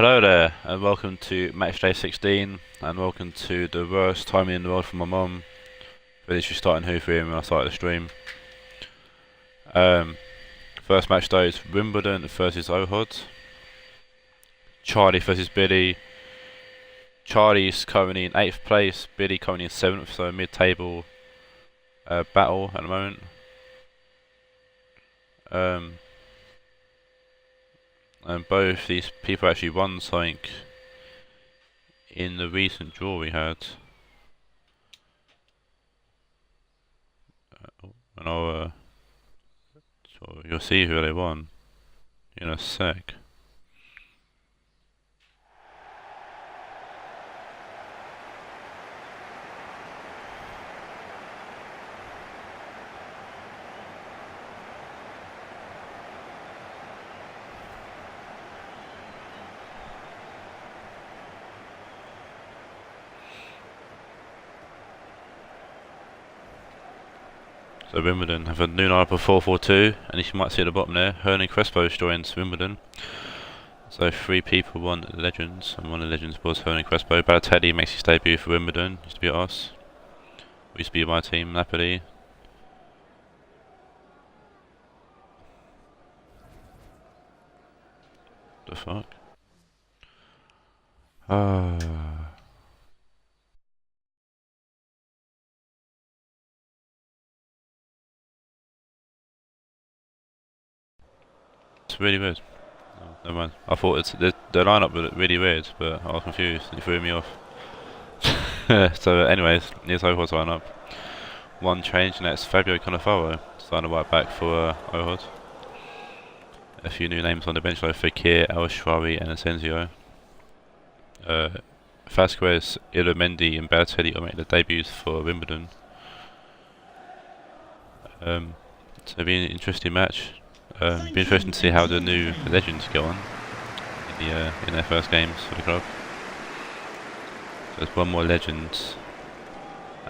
Hello there, and welcome to Matchday 16, and welcome to the worst timing in the world for my mum. For literally starting hoofing when I started the stream. First match day is Wimbledon versus Ohod. Charlie versus Billy. Charlie's currently in 8th place, Billy currently in 7th, so mid-table battle at the moment. And both these people actually won something in the recent draw we had. And so you'll see who they won in a sec. So Wimbledon have a new lineup of 4-4-2, and you might see at the bottom there, Hernan Crespo's joins Wimbledon. So 3 people won Legends, and one of the Legends was Hernan Crespo. Balotelli makes his debut for Wimbledon, used to be at us. We used to be my team, Napoli. The fuck? It's really weird. Oh, never mind. I thought the lineup was really weird, but I was confused. It threw me off. So, anyways, here's Ohod's lineup. One change, and that's Fabio Cannavaro starting right back for Ohod. A few new names on the bench though: Fekir, El Shrawi, and Asensio. Vasquez, Illumendi, and Balotelli will make their debuts for Wimbledon. So it'll be an interesting match. It'll be interesting to see how the new legends go on in their first games for the club. So there's one more legend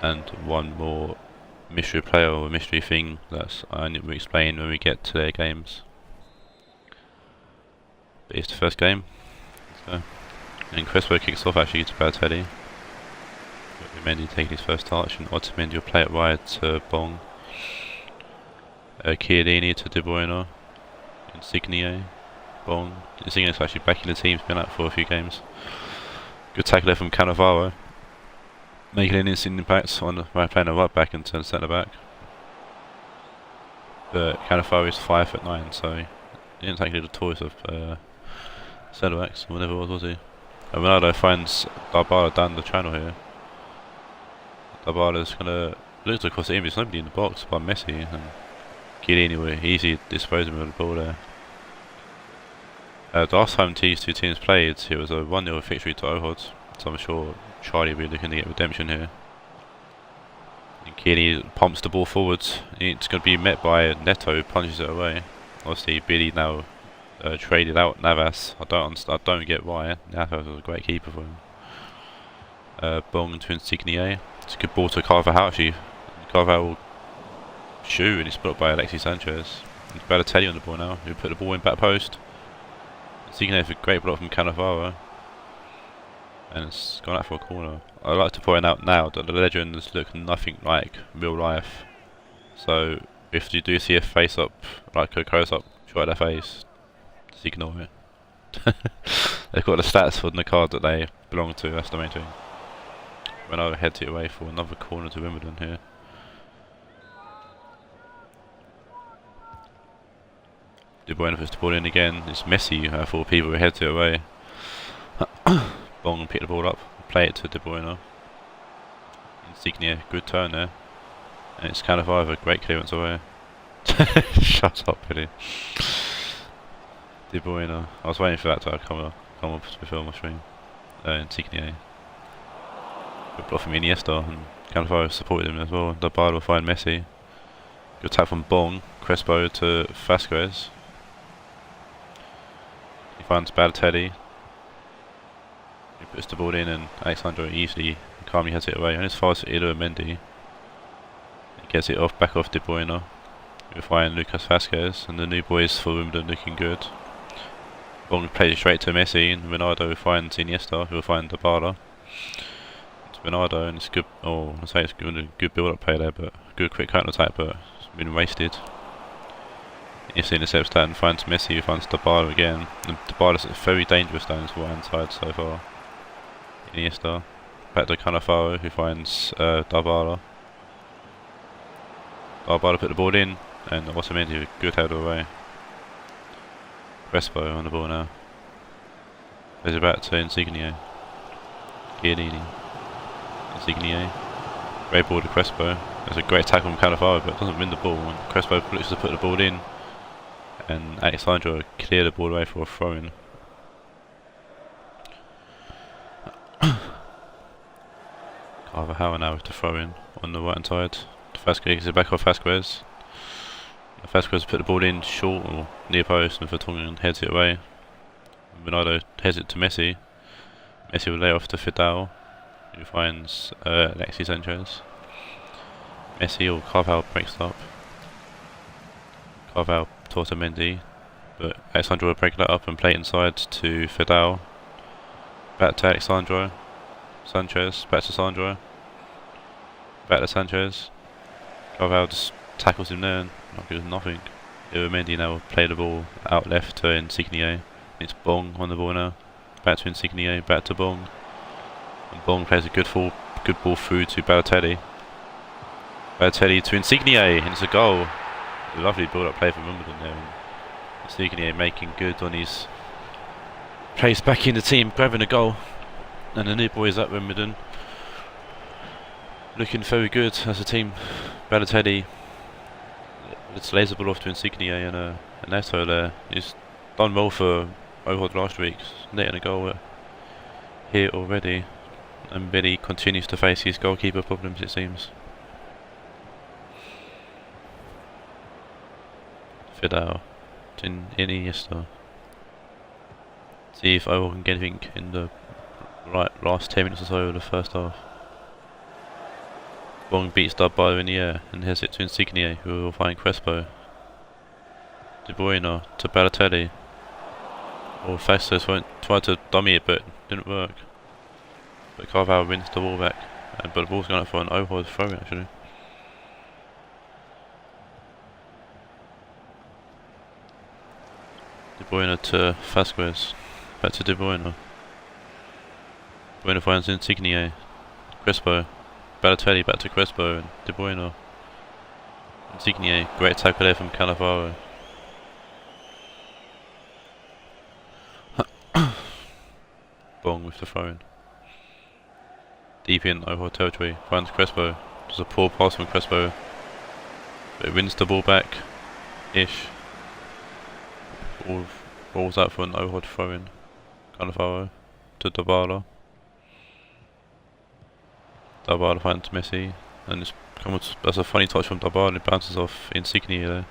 and one more mystery player or mystery thing that I need to explain when we get to their games. But it's the first game. So, and Crespo kicks off actually to Balotelli. Mendy taking his first touch, and Otamendi will play it wide to Bong. Chiellini to De Bruyne. Insigne, Bong. Insigne's actually back in the team, he's been out for a few games. Good tackle there from Cannavaro. Making an instant impact on playing a right back and turn centre back. But Cannavaro is 5'9", so he didn't take the choice of centre backs, or whatever it was he? And Ronaldo finds Dybala down the channel here. Dybala's gonna look across the image, there's nobody in the box by Messi, and Chiellini were easy disposing of the ball there. The last time these two teams played, it was a 1-0 victory to Ohod, so I'm sure Charlie will be looking to get redemption here. And Chiellini pumps the ball forwards, it's going to be met by Neto, who punches it away. Obviously Billy now traded out Navas. I don't get why. Navas was a great keeper for him. Bong to Insigne. It's a good ball to Carvajal actually. Carvajal will shoot, and it's blocked by Alexis Sanchez. And Balotelli on the ball now. He'll put the ball in back post. Insigne has a great block from Cannavaro. And it's gone out for a corner. I'd like to point out now that the legends look nothing like real life. So if you do see a face up, like a close up shot at their face, just ignore it. They've got the stats on the card that they belong to, that's the main thing. When I head it away for another corner to Wimbledon here. De Bruyne puts the ball in again. It's Messi, 4 people who head it away. Bong pick the ball up, play it to De Bruyne. Insigne, good turn there. And it's Cannavaro, great clearance away. Shut up, Billy. De Bruyne. I was waiting for that to come up before my stream. Insigne. Good block from Iniesta, and Cannavaro supported him as well. Dybala will find Messi. Good tap from Bong. Crespo to Vasquez. He finds Balotelli. He puts the ball in, and Alexandro easily and calmly has it away. And as far as Illumendi, he gets it back off De Bruyne. We'll find Lucas Vasquez, and the new boys for Wimbledon looking good. Bong plays it straight to Messi, and Ronaldo finds Iniesta, who will find Dybala. It's Ronaldo, and it's good. Oh, I say it's good build-up play there, but good quick counter-attack, but it's been wasted. Iniesta intercepts that and finds Messi, who finds Dybala again. And Dybala's very dangerous down his right-hand side so far. Iniesta, back to Cannavaro, who finds Dybala. Dybala put the ball in, and Otamendi with a good header away. Crespo on the ball now. Plays it back to Insigne. Chiellini. Insigne. Great ball to Crespo. There's a great tackle from Cannavaro, but doesn't win the ball. And Crespo looks to put the ball in, and Alexandro cleared the ball away for a throw-in. Carvajal now with the throw-in on the right-hand side. Vasquez gets it back off Vasquez. Vasquez put the ball in short or near post, and Vertonghen heads it away. Ronaldo heads it to Messi. Messi will lay off to Fidel, who finds Alexis Sanchez. Messi or Carvalho breaks up. Carvalho to Otamendi, but Alexandro will break that up and play it inside to Fidel. Back to Alexandro. Sanchez, back to Sandro. Back to Sanchez. Carvalho just tackles him there and not gives nothing. Mendy now will play the ball out left to Insigne. It's Bong on the ball now. Back to Insigne, back to Bong. And Bong plays a good ball through to Balotelli. Balotelli to Insigne, and it's a goal. A lovely build-up play from Wimbledon there. And Insigne making good on his place back in the team, grabbing a goal. And the new boys at Wimbledon looking very good as a team. Balotelli, let's laser ball off to Insigne, and Neto there. He's done well for Ohod last week, netting a goal here already. And Billy continues to face his goalkeeper problems, it seems. Fidel to Iniesta. See if Ohod can get anything in the last 10 minutes or so of the first half. Bong beats Dybala in the air and heads it to Insigne, who will find Crespo. De Bruyne to Balotelli. Or Fastos tried to dummy it, but didn't work. But Carvalho wins the ball back, but the ball's gone up for an Ohod throw actually. De Bruyne to Vasquez. Back to De Bruyne. Bruyne finds Insigne. Crespo. Balotelli back to Crespo and De Bruyne. Insigne, great tackle there from Cannavaro. Bong with the throw-in. Deep in Ohod territory, finds Crespo. Just a poor pass from Crespo, but it wins the ball back. Ish. Ball rolls out for an Ohod throw-in. Cannavaro to Dybala. Dybala finds Messi, and that's a funny touch from Dybala. It bounces off Insigne there.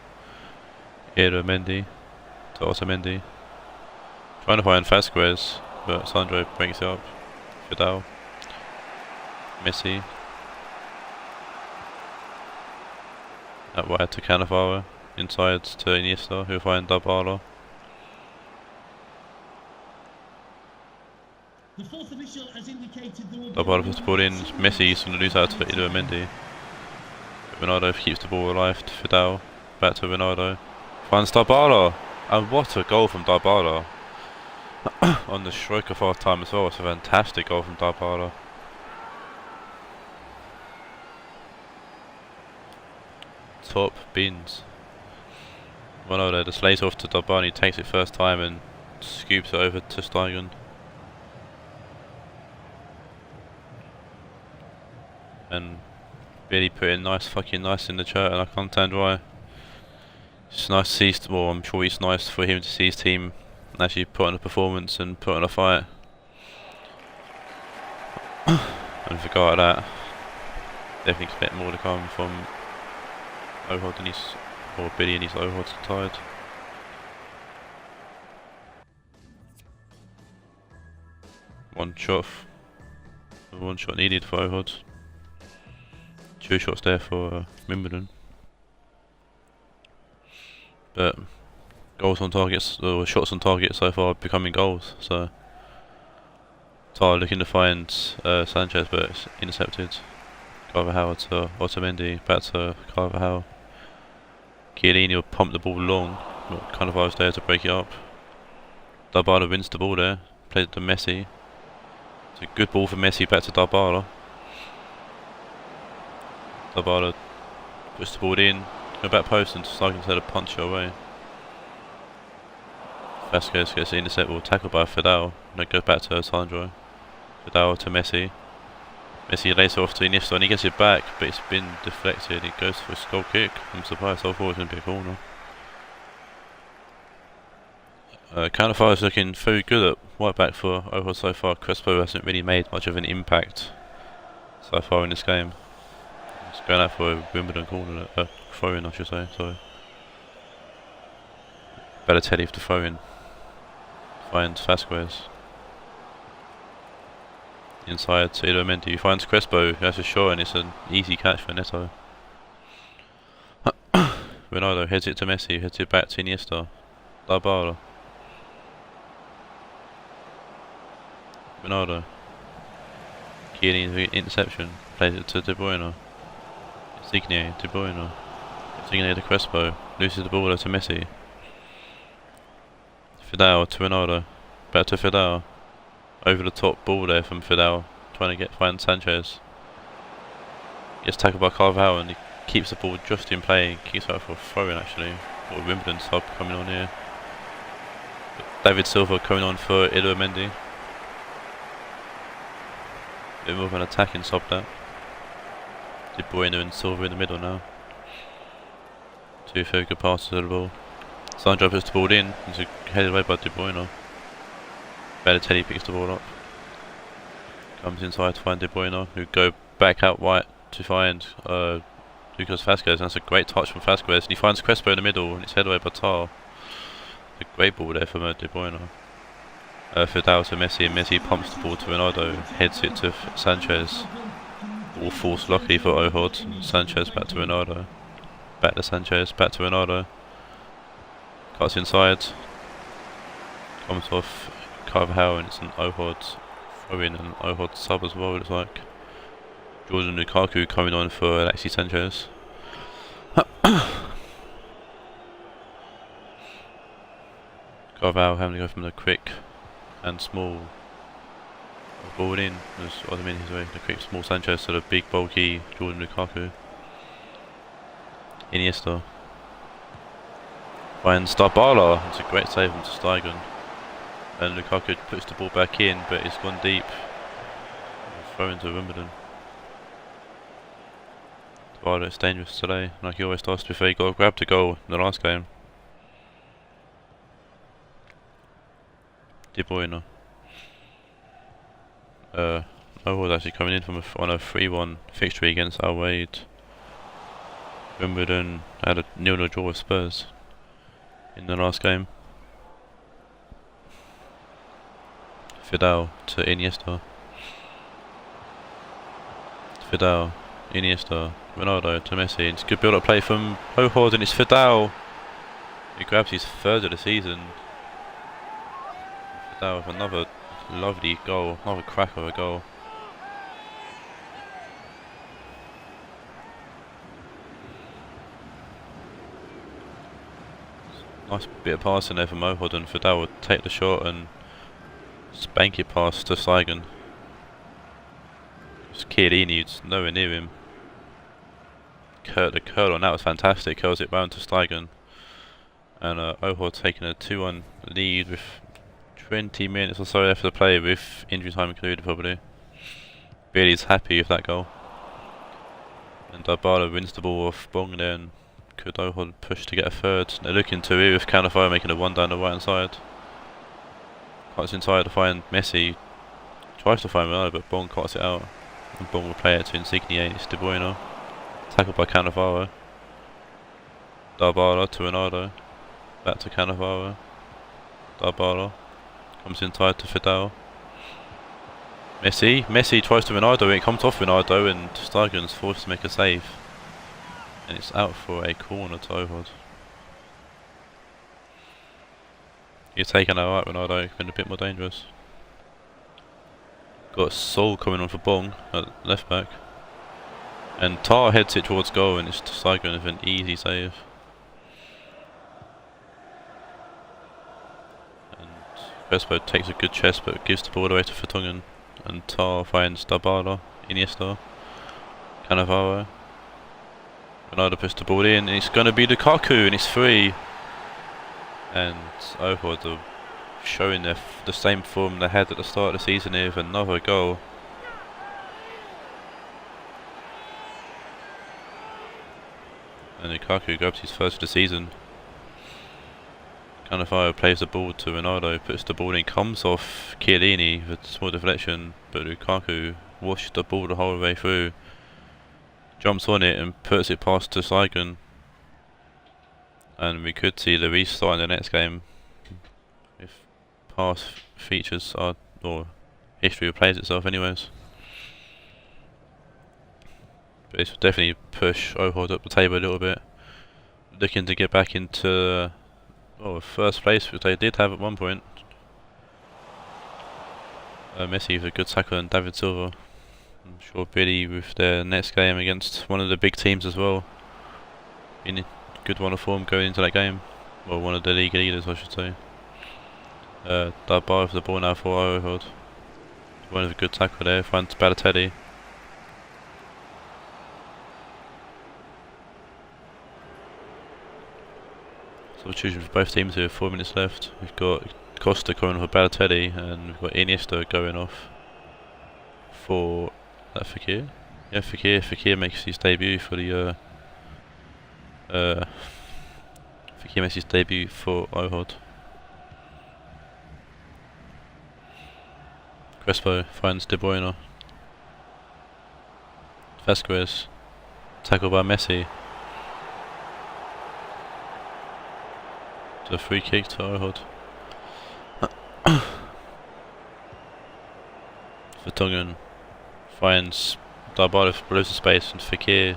Here to Mendy, to Otamendi. Trying to find Vasquez, but Sandro breaks it up. Fidel. Messi. That wide to Cannavaro. Inside to Iniesta, who will find Dybala. Dybala puts the ball in. Messi's going to lose out to Mendy. Ronaldo keeps the ball alive to Fidel. Back to Ronaldo. Finds Dybala. And what a goal from Dybala. On the stroke of half time as well. It's a fantastic goal from Dybala. Top bins. Ronaldo just lays off to Dybala. He takes it first time and scoops it over to Steigen. And really put it nice in the chat, and I can't stand why. It's nice to see, well, I'm sure it's nice for him to see his team actually put on a performance and put on a fight. And forgot that. Definitely expect more to come from Ohod and Billy and his Ohod side. One shot needed for Ohod. 2 shots there for Wimbledon. But goals on targets, or shots on target so far becoming goals. So Tar looking to find Sanchez, but it's intercepted. Carvajal to Otamendi, back to Carvajal. Chiellini will pump the ball long, but Cannavaro's there to break it up. Dybala wins the ball there, plays it to Messi. It's a good ball for Messi, back to Dybala. Dybala puts the ball in, go back post and Steigen to punch it away. Vasquez gets the intercept, will tackled by Fidel, and it goes back to Sandro. Fidel to Messi. Messi lays it off to Iniesta and he gets it back, but it's been deflected. He goes for a goal kick. I'm surprised, I thought it was going to be a corner. Cannavaro's looking very good at right back for Ohod so far. Crespo hasn't really made much of an impact so far in this game. He's going out for a Wimbledon corner, throw in I should say, sorry. Balotelli for the throw in. Finds Vasquez. Inside to Mendy, he finds Crespo, who has a shot and it's an easy catch for Neto. Ronaldo heads it to Messi, heads it back to Iniesta. Dybala. Ronaldo. Chiellini's interception, plays it to De Bruyne. Insigne, De Bruyne. Insigne to Crespo, loses the ball to Messi. Fidel to Ronaldo, back to Fidel. Over the top ball there from Fidel, trying to find Sanchez. Gets tackled by Carvajal and he keeps the ball just in play. Keeps out for a throw-in actually. Or Wimbledon sub coming on here. David Silva coming on for Mendy. Bit more of an attacking sub there. De Bruyne and Silva in the middle now. Two very good passes to the ball. Sandro puts the ball in. He's headed away by De Bruyne. Balotelli picks the ball up. Comes inside to find De Bruyne, who go back out wide to find Lucas Vasquez. And that's a great touch from Vasquez. And he finds Crespo in the middle and it's headed away by Tar. A great ball there from De Bruyne. Fidel to Messi, and Messi pumps the ball to Ronaldo, heads it to Sanchez. All forced luckily for Ohod. Sanchez back to Ronaldo. Back to Sanchez, back to Ronaldo. Cuts inside. Comes off Carvajal and it's an Ohod throw in and an Ohod sub as well, it looks like. Jordan Lukaku coming on for Alexis Sanchez. Carvajal having to go from the quick and small ball in. There's Otamendi's way. The quick small Sanchez to the big bulky Jordan Lukaku. Iniesta finds Dybala. It's a great save from Steigen. And Lukaku puts the ball back in, but it's gone deep. Throw into Wimbledon. Dybala is dangerous today, like he always does. Before he got grabbed a goal in the last game. De Bruyne. Ohod actually coming in from on a 3-1 victory against Raed. Wimbledon had a 0-0 draw with Spurs in the last game. Fidel to Iniesta. Fidel, Iniesta, Ronaldo to Messi. It's a good build-up play from Ohod and it's Fidel. He grabs his third of the season. Fidel with another lovely goal, another crack of a goal. Nice bit of passing there from Ohod and Fidel would take the shot and spank it past to Steigen. Chiellini's nowhere near him. The curl on that was fantastic, curls it round to Steigen. And Ohod taking a 2-1 lead with 20 minutes or so left to play, with injury time included probably. Bailey's happy with that goal. And Dybala wins the ball off Bong there, and could Ohod push to get a third. They're looking to it with Cannavaro's making a one down the right hand side. Cuts inside to find Messi. Tries to find Ronaldo, but Bong cuts it out. And Bong will play it to Insigne. It's De Bruyne. Tackled by Cannavaro. Dybala to Ronaldo. Back to Cannavaro. Dybala. Comes inside to Fidel. Messi tries to Ronaldo. It comes off Ronaldo and Steigen's forced to make a save. And it's out for a corner to Ohod. You're taking that out, Ronaldo, been a bit more dangerous. Got Sol coming on for Bong at left back. And Tar heads it towards goal and it's Saigon with an easy save. And Crespo takes a good chest but gives the ball away to Vertonghen. And Tar finds Dybala, Iniesta, Cannavaro. Ronaldo puts the ball in and it's going to be Lukaku and it's free. And Ohod are showing the same form they had at the start of the season here with another goal. And Lukaku grabs his first of the season. Cannavaro plays the ball to Ronaldo, puts the ball in, comes off Chiellini with a small deflection, but Lukaku washed the ball the whole way through, jumps on it and puts it past to Saigon. And we could see the restart in the next game if past features are, or history replays itself anyways. But this will definitely push Ohod up the table a little bit. Looking to get back into first place, which they did have at one point. Messi with a good tackle and David Silva. I'm sure Billy with their next game against one of the big teams as well. In a good run of form going into that game. Well, one of the league leaders I should say. Dybala with the ball now for Ohod. One of a good tackle there, finds Balotelli. Substitution for both teams here, 4 minutes left. We've got Costa coming off for Balotelli and we've got Iniesta going off for Fekir. Yeah, Fekir makes his debut for the Fekir makes his debut for Ohod. Crespo finds De Bruyne. Vasquez tackled by Messi. A free kick to Ohod. Vertonghen finds Dybala below the space and Fekir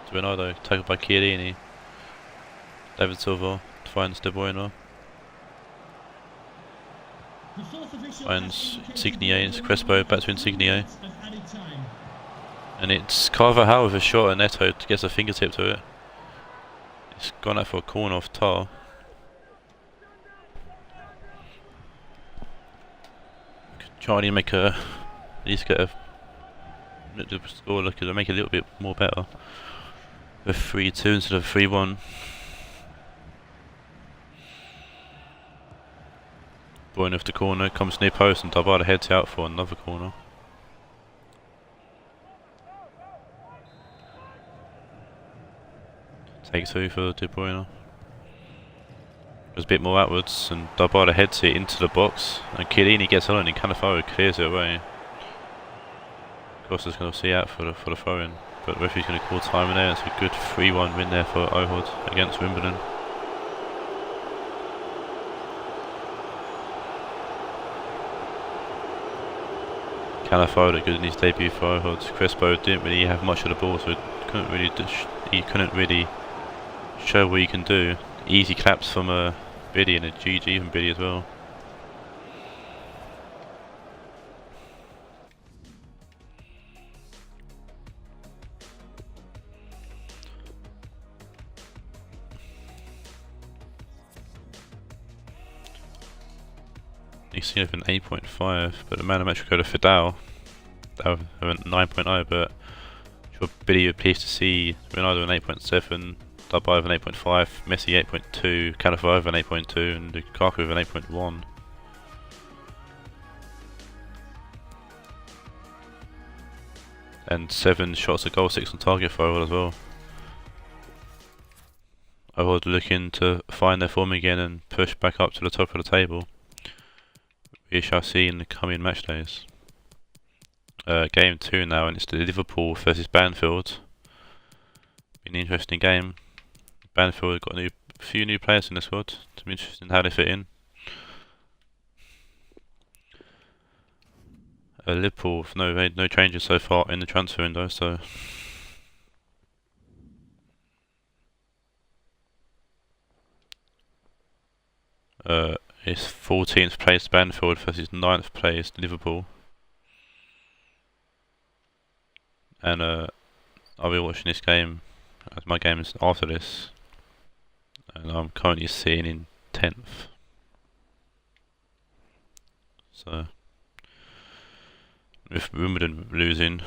to Ronaldo, tackled by Chiellini. David Silva finds De Bruyne. Finds Insigne, it's Crespo back to Insigne. And it's Carvajal with a shot and Neto gets a fingertip to it. It's gone out for a corner off Tar. Trying to make at least get the score look to make it a little bit more better. With 3-2 instead of 3-1. Boying off the corner, comes near post and Dybala heads out for another corner. Take 2 for De Bruyne. Goes a bit more outwards and Dybala heads it into the box and Chiellini gets on and Cannavaro clears it away. Costa's going to see out for the throw in, but the referee's going to call time in there. It's a good 3-1 win there for Ohod against Wimbledon. Cannavaro good in his debut for Ohod. Crespo didn't really have much of the ball, so he couldn't really show what he can do. Easy claps from Biddy and a GG from Biddy as well. You see with an 8.5, but the man of match will go to Fidel. That went 9.0, but I'm sure Biddy would be pleased to see Ronaldo an 8.7. Dybala with an 8.5, Messi 8.2, Cannavaro with an 8.2 and Lukaku with an 8.1. And 7 shots at goal, 6 on target for Ohod as well. Ohod looking to find their form again and push back up to the top of the table. We shall see in the coming match days. Game 2 now, and it's the Liverpool versus Banfield. Been an interesting game. Banfield got a few new players in the squad. It's be interesting how they fit in. Liverpool have no changes so far in the transfer window, so It's 14th place Banfield versus 9th place Liverpool. And I'll be watching this game, as my game is after this. And I'm currently sitting in 10th. So, with Wimbledon losing,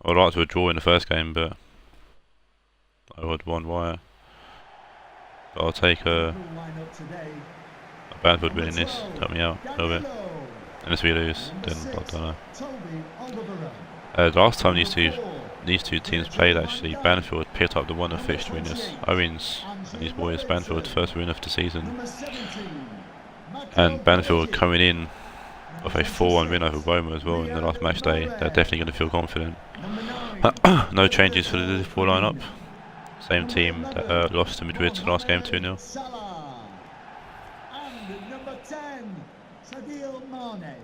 I'd like to a draw in the first game, but I would one wire. But I'll take a Banfield winning this, help me out a little bit. Unless we lose, then I don't know. The last time these two teams played, actually, Banfield picked up the one of fixture winners. Owens and his boys, Banfield's first win of the season. And Banfield coming in with a 4-1 win over Roma as well in the last match day. They're definitely going to feel confident. No changes for the Liverpool lineup. Same team that lost to Madrid last game 2-0. And number 10, Sadio Mane.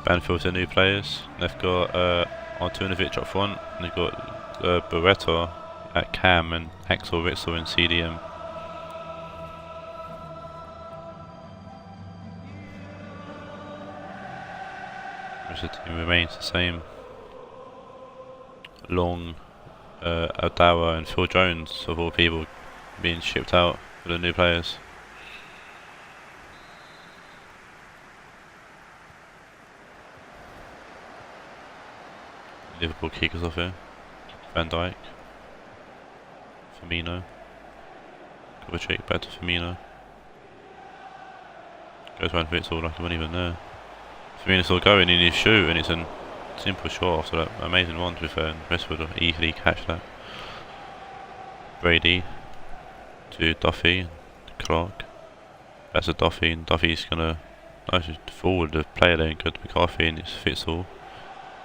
Banfield's their new players. They've got Artunovic up front, and they've got Beretta at Cam and Axel Witsel in CDM. The team remains the same. Long, Adawa and Phil Jones, of all people, being shipped out for the new players. Liverpool kickers off here. Van Dijk, Firmino, Kovacic back to Firmino. Goes around Witsel like he wasn't even there. Firmino's still going in his shoot, and it's a simple shot after that amazing one to be fair, and Rashford will easily catch that. Brady to Duffy, Clark. That's a Duffy, and Duffy's gonna actually forward the player there and go to McCarthy, and it's Witsel.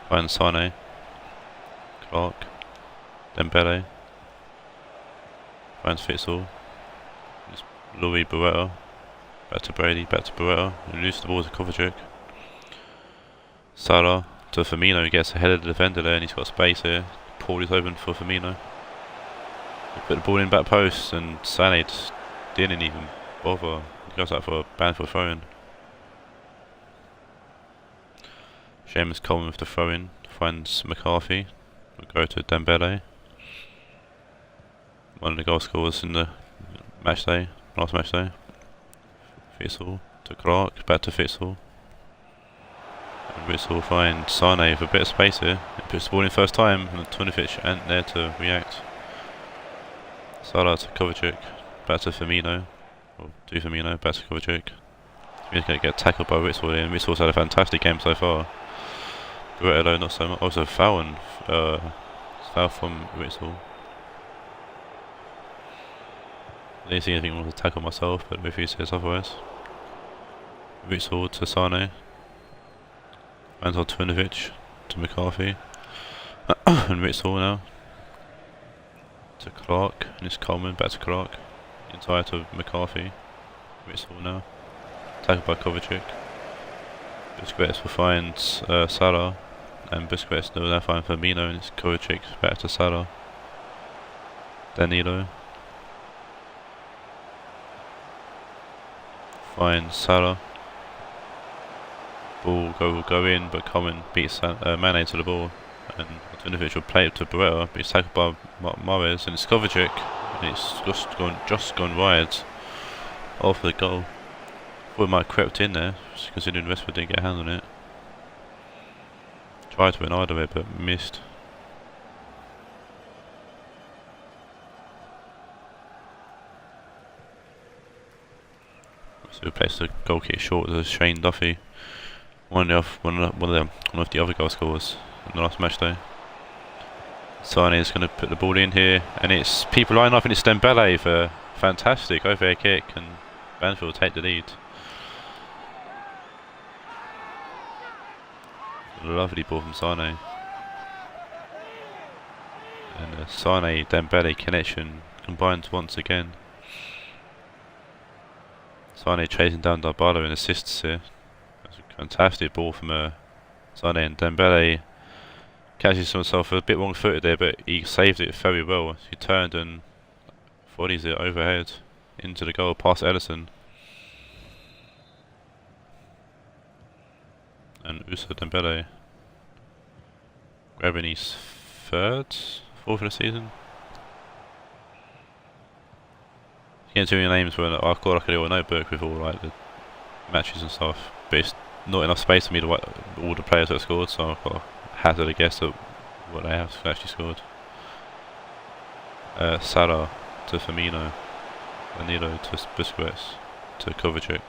Finds Sane. Clark, Dembele, finds Witsel, it's Louis Beretta, back to Brady, back to Beretta, and loses the ball to Kovacic. Salah to Firmino, he gets ahead of the defender there and he's got space here. Paul is open for Firmino. He put the ball in back post and Sané just didn't even bother. He goes out for a Banfield throw-in. Seamus Coleman with the throw-in, finds McCarthy. We'll go to Dembele, one of the goal scorers in the match day, last match day. Witsel to Clark, back to Witsel. And Witsel finds Sane with a bit of space here. He puts the ball in first time, and Artunovic ain't there to react. Salah to Kovacic, back to Firmino, or to Firmino, back to Kovacic. He's going to get tackled by Witsel here, and Witsel's had a fantastic game so far. Beretta not so much. Also foul from Witsel. I didn't see anything wrong with the tackle myself, but if he says otherwise. Witsel to Sane. And Artunovic to McCarthy. And Witsel now. To Clark, and it's Coleman, back to Clark. Inside to McCarthy. Witsel now. Tackled by Kovacic. Busquets will find Salah. And Busquets will now find Firmino, and it's Kovacic back to Salah. Danilo finds Salah. Ball will go in, but Coleman beats Mane to the ball, and Artunovic will play it to Beretta, but it's tackled by Mahrez, and it's Kovacic, and it's just gone wide off the goal. Thought it might have crept in there, considering Rashford didn't get a hand on it. Tried to win either way, but missed. So we placed the goal kick short as Shane Duffy, one of the other goal scorers in the last match day. Sane is going to put the ball in here, and it's people lining up, and it's Dembele for a fantastic overhead kick, and Banfield take the lead. Lovely ball from Sane. And the Sane-Dembele connection combines once again. Sane chasing down Dybala in assists here. That's a fantastic ball from Sane, and Dembele catches himself a bit wrong footed there, but he saved it very well. He turned and volleys it overhead into the goal past Ellison. And Uso Dembele grabbing his fourth of the season. Getting too many names when I've got like a little notebook with all like the matches and stuff, but it's not enough space for me to write all the players that have scored, so I've got to hazard a guess at what they have actually scored. Salah to Firmino, Danilo to Busquets to Kovacic.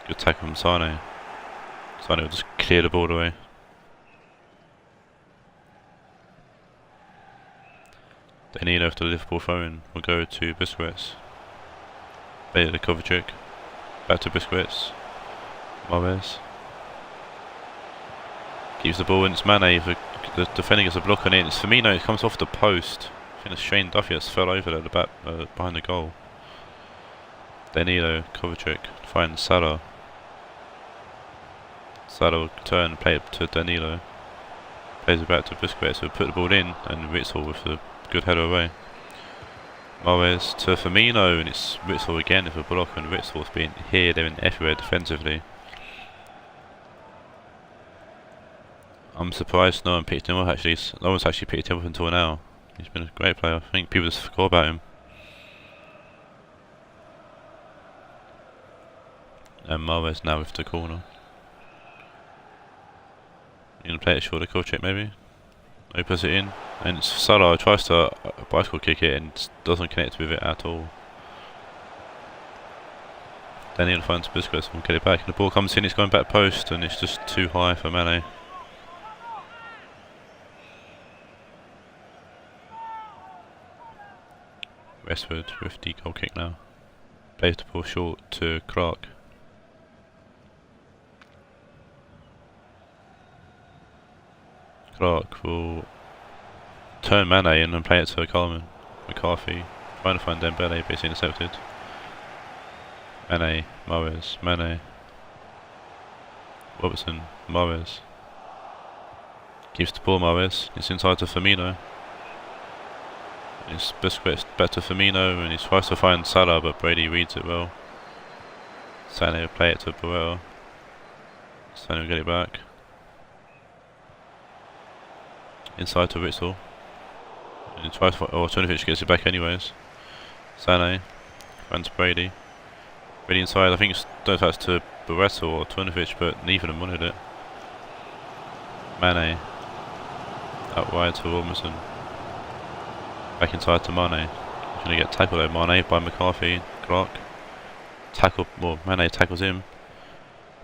Good tackle from Sane. Sane will just clear the ball away. Danilo after the Liverpool throw-in will go to Busquets. Later to Kovacic. Back to Busquets. Mahrez. Keeps the ball in. It's Mane. The defending gets a block on it. It's Firmino. It comes off the post. I think it's Shane Duffy that's fell over at the back behind the goal. Danilo, Kovacic finds Salah. Salah will turn and play it to Danilo. Plays it back to Busquets who put the ball in, and Witsel with the good header away. Mahrez to Firmino, and it's Witsel again with a block, and Witsel's been here, there and everywhere defensively. I'm surprised no one picked him up actually. No one's actually picked him up until now. He's been a great player. I think people just forgot about him. And Mahrez now with the corner. You're going to play it short to Kovacic maybe? Opens it in, and Salah tries to bicycle kick it and doesn't connect with it at all. Then he'll find Busquets and get it back, and the ball comes in, it's going back post, and it's just too high for Mane. Westwood with the goal kick now. Plays the ball short to Clark. Clark will turn Mane in and play it to Coleman. McCarthy trying to find Dembele, but it's intercepted. Mane, Mahrez, Mane. Robertson, Mahrez. Gives the ball Mahrez. It's inside to Firmino. It's Busquets back to Firmino, and he tries to find Salah, but Brady reads it well. Sané will play it to Barrera. Sané will get it back. Inside to Witsel. And he tries to, Trinovic gets it back anyways. Sané finds Brady. Brady inside, I think it's, don't know if that's to Barrera or Trinovic, but neither of them wanted it. Mane. Out wide to Wilmerson. Back inside to Mane. He's going to get tackled there. Mane by McCarthy. Clark. Tackle, well, Mane tackles him.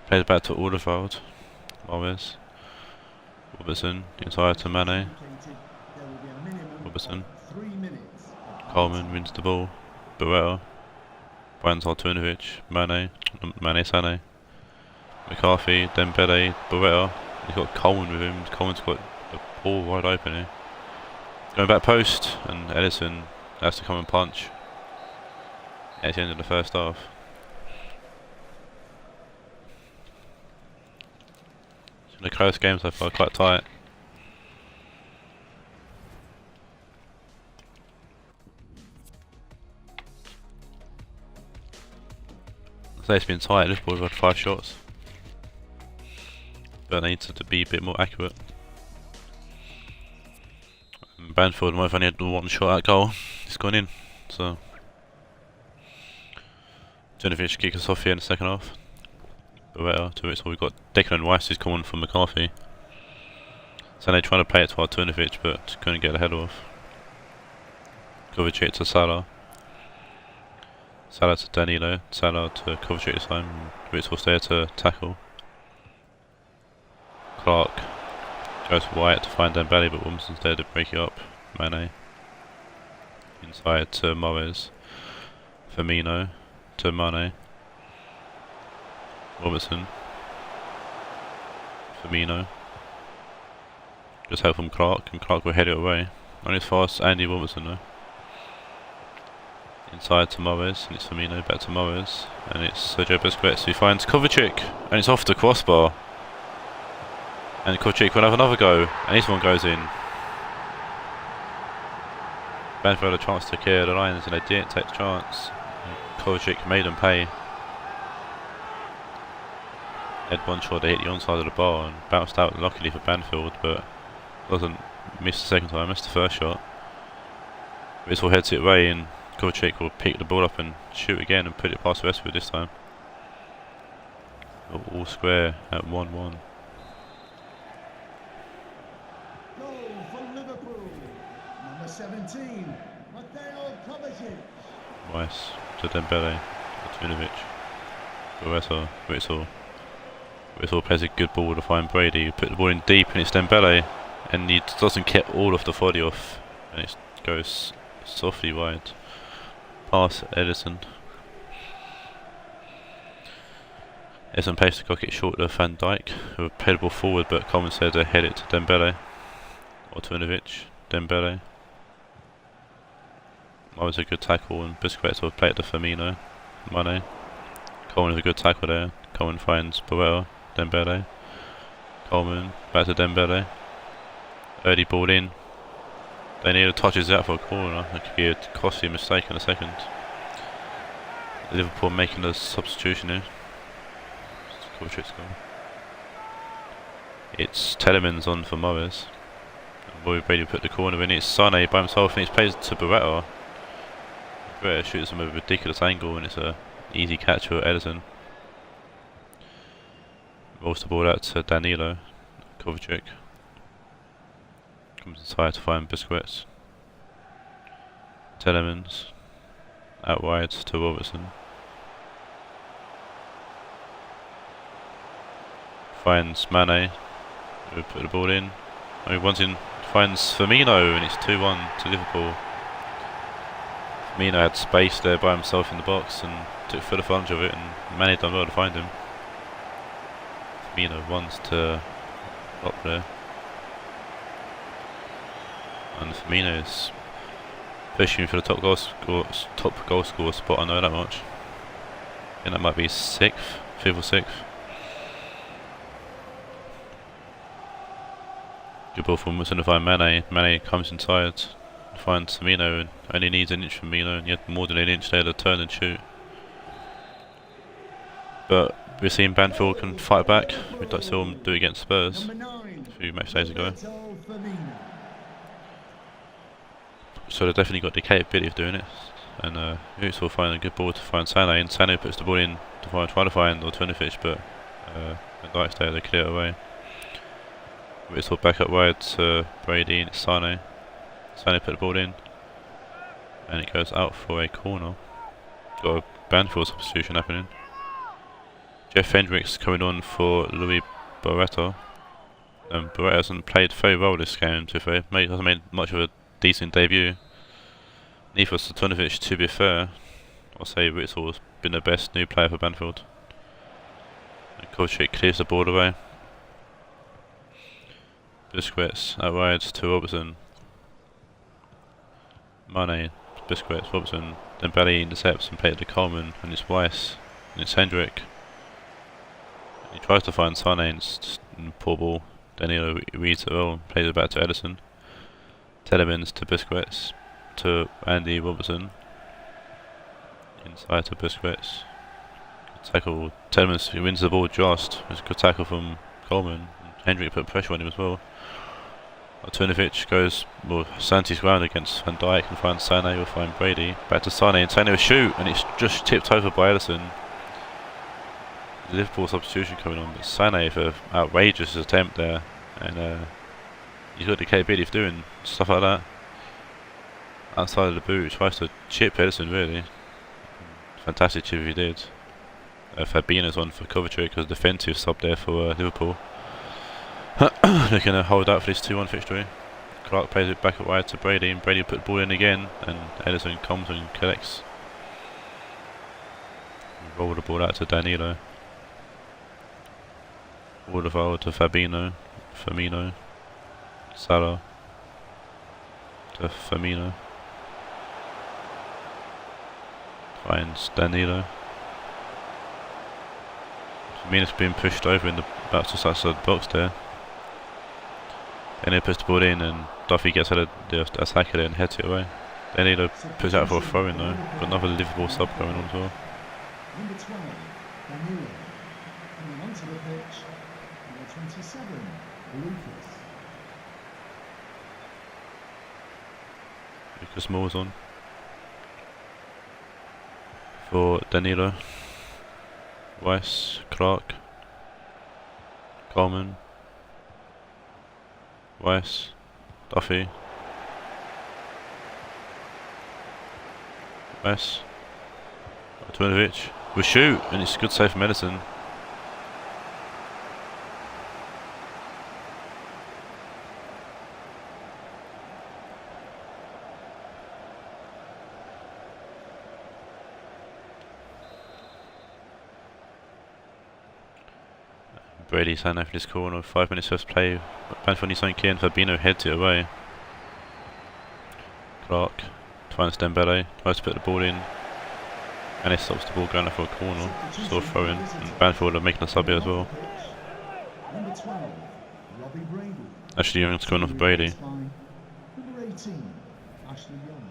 Plays back to Alderweireld. Mahrez. Robertson inside to Mane. Robertson. Coleman wins the ball. Barrera. Finds Trinovic. Mane. Sané. McCarthy. Dembele. Barrera. He's got Coleman with him. Coleman's got the ball wide open here. Going back post, and Ellison has to come and punch at the end of the first half. It's been a close game so far, quite tight. I say it's been tight. Liverpool have had 5 shots, but they need to be a bit more accurate. Banfield might have only had 1 shot at goal. It's gone in, so Trinovic kick us off here in the second half. Barrera to it, so we've got Declan Rice who's coming from McCarthy. So they're trying to play it to Trinovic, but couldn't get the head off. Kovacic to Salah. Salah to Danilo. Salah to Kovacic this time. Witzel's there to tackle. Clark goes wide to find Dembele, but Wilmson's there to break it up. Mane. Inside to Mahrez. Firmino to Mane. Robertson. Firmino. Just help from Clark, and Clark will head it away. Not as fast as Andy Robertson though. Inside to Morris, and it's Firmino back to Morris, and it's Sergio Busquets who finds Kovacic, and it's off the crossbar. And Kovacic will have another go, and this one goes in. Banfield had a chance to clear the lines, and they didn't take the chance. Kovacic made them pay. Had one shot, they hit the onside of the bar and bounced out luckily for Banfield, but doesn't miss the second time, missed the first shot. Whistle heads it away, and Kovacic will pick the ball up and shoot again and put it past Westwood this time. All square at 1-1. Goal for Liverpool. Number 17, Mateo Kovacic. Weiss to Dembele, Latinovic, Barreto, Whistle plays a good ball to find Brady. Put the ball in deep, and it's Dembele, and he doesn't get all of the body off, and it goes softly wide past Edison. Edison plays the cock it short to Van Dijk, who played the ball forward, but Coleman said to head it to Dembele or Latinovic. Dembele. That was a good tackle, and Busquets will play it to Firmino. Mane. Coleman with a good tackle there. Coleman finds Barreto. Dembele. Coleman back to Dembele. Early ball in. Daniel touches out for a corner. That could be a costly mistake in a second. Liverpool making a substitution here. It's Telemans on for Morris. Roy Brady put the corner in. It's Sane by himself, and he plays to Barreto. Barreto shoots him with a ridiculous angle, and it's a easy catch for Edison. Rolls the ball out to Danilo. Kovacic comes inside to find Busquets. Telemans out wide to Robertson. Finds Mane, who put the ball in. Oh, he runs in, finds Firmino, and it's 2-1 to Liverpool. Firmino had space there by himself in the box and took full advantage of it, and Mane done well to find him. Firmino runs to up there, and Firmino is pushing for the top goal scorer spot. I know that much. I think that might be 5th or 6th. Good ball from Wilson to find Mane. Mane comes inside, finds Firmino, and only needs an inch from Firmino, and yet more than an inch there to turn and shoot. But we're seeing Banfield can fight back. We saw them do it against Spurs a few match days ago. So they've definitely got the capability of doing it. And Hoots will find a good ball to find Sane, and Sane puts the ball in to try to find Latinovic, but Van Dijk's there to clear it away. Whistle back up wide to Brady, and it's Sane. Sane put the ball in, and it goes out for a corner. Got a Banfield substitution happening. Jeff Hendricks coming on for Louis Barreto. Barreto hasn't played very well this game, to be fair. Hasn't made much of a decent debut. Neither was Latinovic, to be fair. I'll say Witsel has been the best new player for Banfield. And Kovacic clears the ball away. Busquets out wide to Robertson. Mane, Busquets, Robertson. Then Bray intercepts and plays it to Coleman, and it's Weiss, and it's Hendrick. He tries to find Sane, and it's just a poor ball. Danilo reads it well, plays it back to Edison. Telemans to Busquets, to Andy Robertson. Inside to Busquets. Good tackle. Telemans wins the ball just. It's a good tackle from Coleman. Hendrick put pressure on him as well. Latinovic goes more Santi's ground against Van Dijk and finds Sane, will find Brady. Back to Sane, and Sane will shoot, and it's just tipped over by Edison. Liverpool substitution coming on, but Sane for an outrageous attempt there, and he's got the capability of doing stuff like that. Outside of the boot, tries to chip Edison really. Fantastic chip if he did. Fabinho's on for Kovacic because defensive sub there for Liverpool. Looking to hold out for this 2-1 fixture. Clark plays it back at wide to Brady, and Brady put the ball in again, and Edison comes and collects. Roll the ball out to Danilo. Waterval to Fabinho. Firmino. Salah to Firmino. Finds Danilo. Firmino's been pushed over in the about just outside the box there. Danilo puts the ball in and Duffy gets out of the attacker there and heads it away. Danilo puts out for a throw in though. Got another Liverpool sub going on as well. Number 12, Danilo. Coming onto the pitch, number 27, Lucas Moore's on for Danilo. Weiss, Clark, Coleman, Weiss, Duffy, Weiss, Artunovic will shoot, and it's a good save from Edison. Brady's hand over this corner, 5 minutes first play. Banfield needs something here and Fabinho heads it away. Clark finds Dembele, tries to put the ball in, and it stops the ball going up for a corner, still throwing, and Banfield are making a sub here as well. Ashley Young's going off for Brady. Number 18, Ashley Young.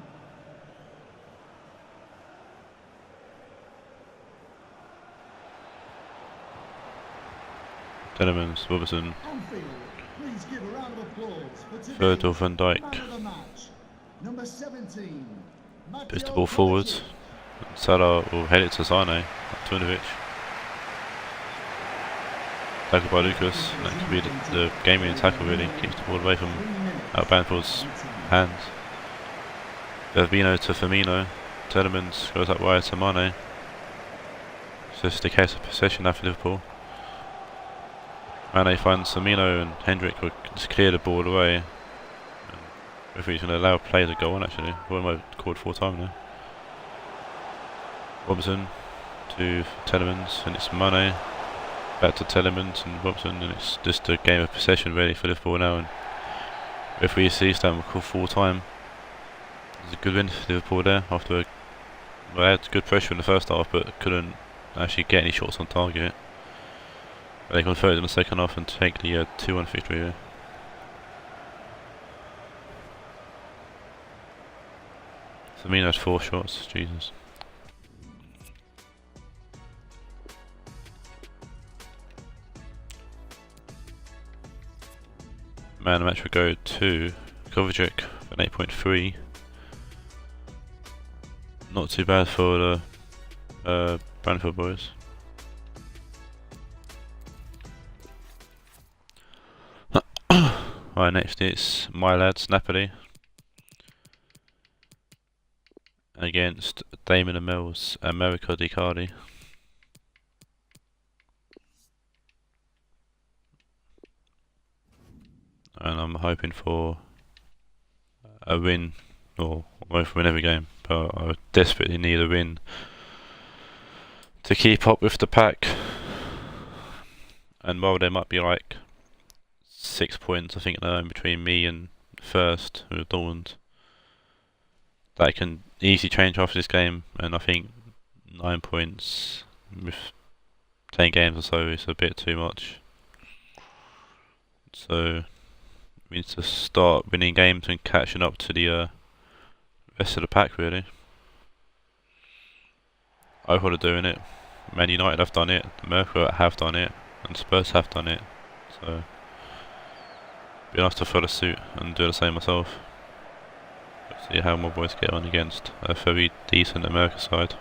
Telemans, Robertson, Please give a round of applause for today's Virgil van Dijk. man of the match. Number 17, Puts the ball forward. Salah will head it to Sane. Artunovic. Tackled by Lucas. That could be the game-winning tackle really. Keeps the ball away from out Banfield's hands. Fabinho to Firmino. Telemans goes up wide to Mane. It's just a case of possession now for Liverpool. Mane finds Firmino and Hendrick will just clear the ball away. If he's going to allow play to go on actually. What am I called 4 times now? Robinson to Telemans and it's Mane. Back to Telemans and Robinson and it's just a game of possession really for Liverpool now. And if we see Stan will call 4 time. It's a good win for Liverpool there after they had good pressure in the first half but couldn't actually get any shots on target. But they converted in the second half and take the 2-1 victory here. Firmino had 4 shots, Jesus. Man, the match would go to Kovacic at 8.3. Not too bad for the Banfield boys. Right, next it's my lads Napoli against Damon and Mills America Di Cardi. And I'm hoping for a win, or I won't win every game, but I desperately need a win to keep up with the pack. And while there might be like 6 points, I think now in between me and first with Dortmund, that can easily change after this game. And I think 9 points with 10 games or so is a bit too much. So we need to start winning games and catching up to the rest of the pack really. Ohod are doing it, Man United have done it, Merkel have done it, and Spurs have done it. So it'd be nice to follow suit and do the same myself. See how my boys get on against a very decent America side.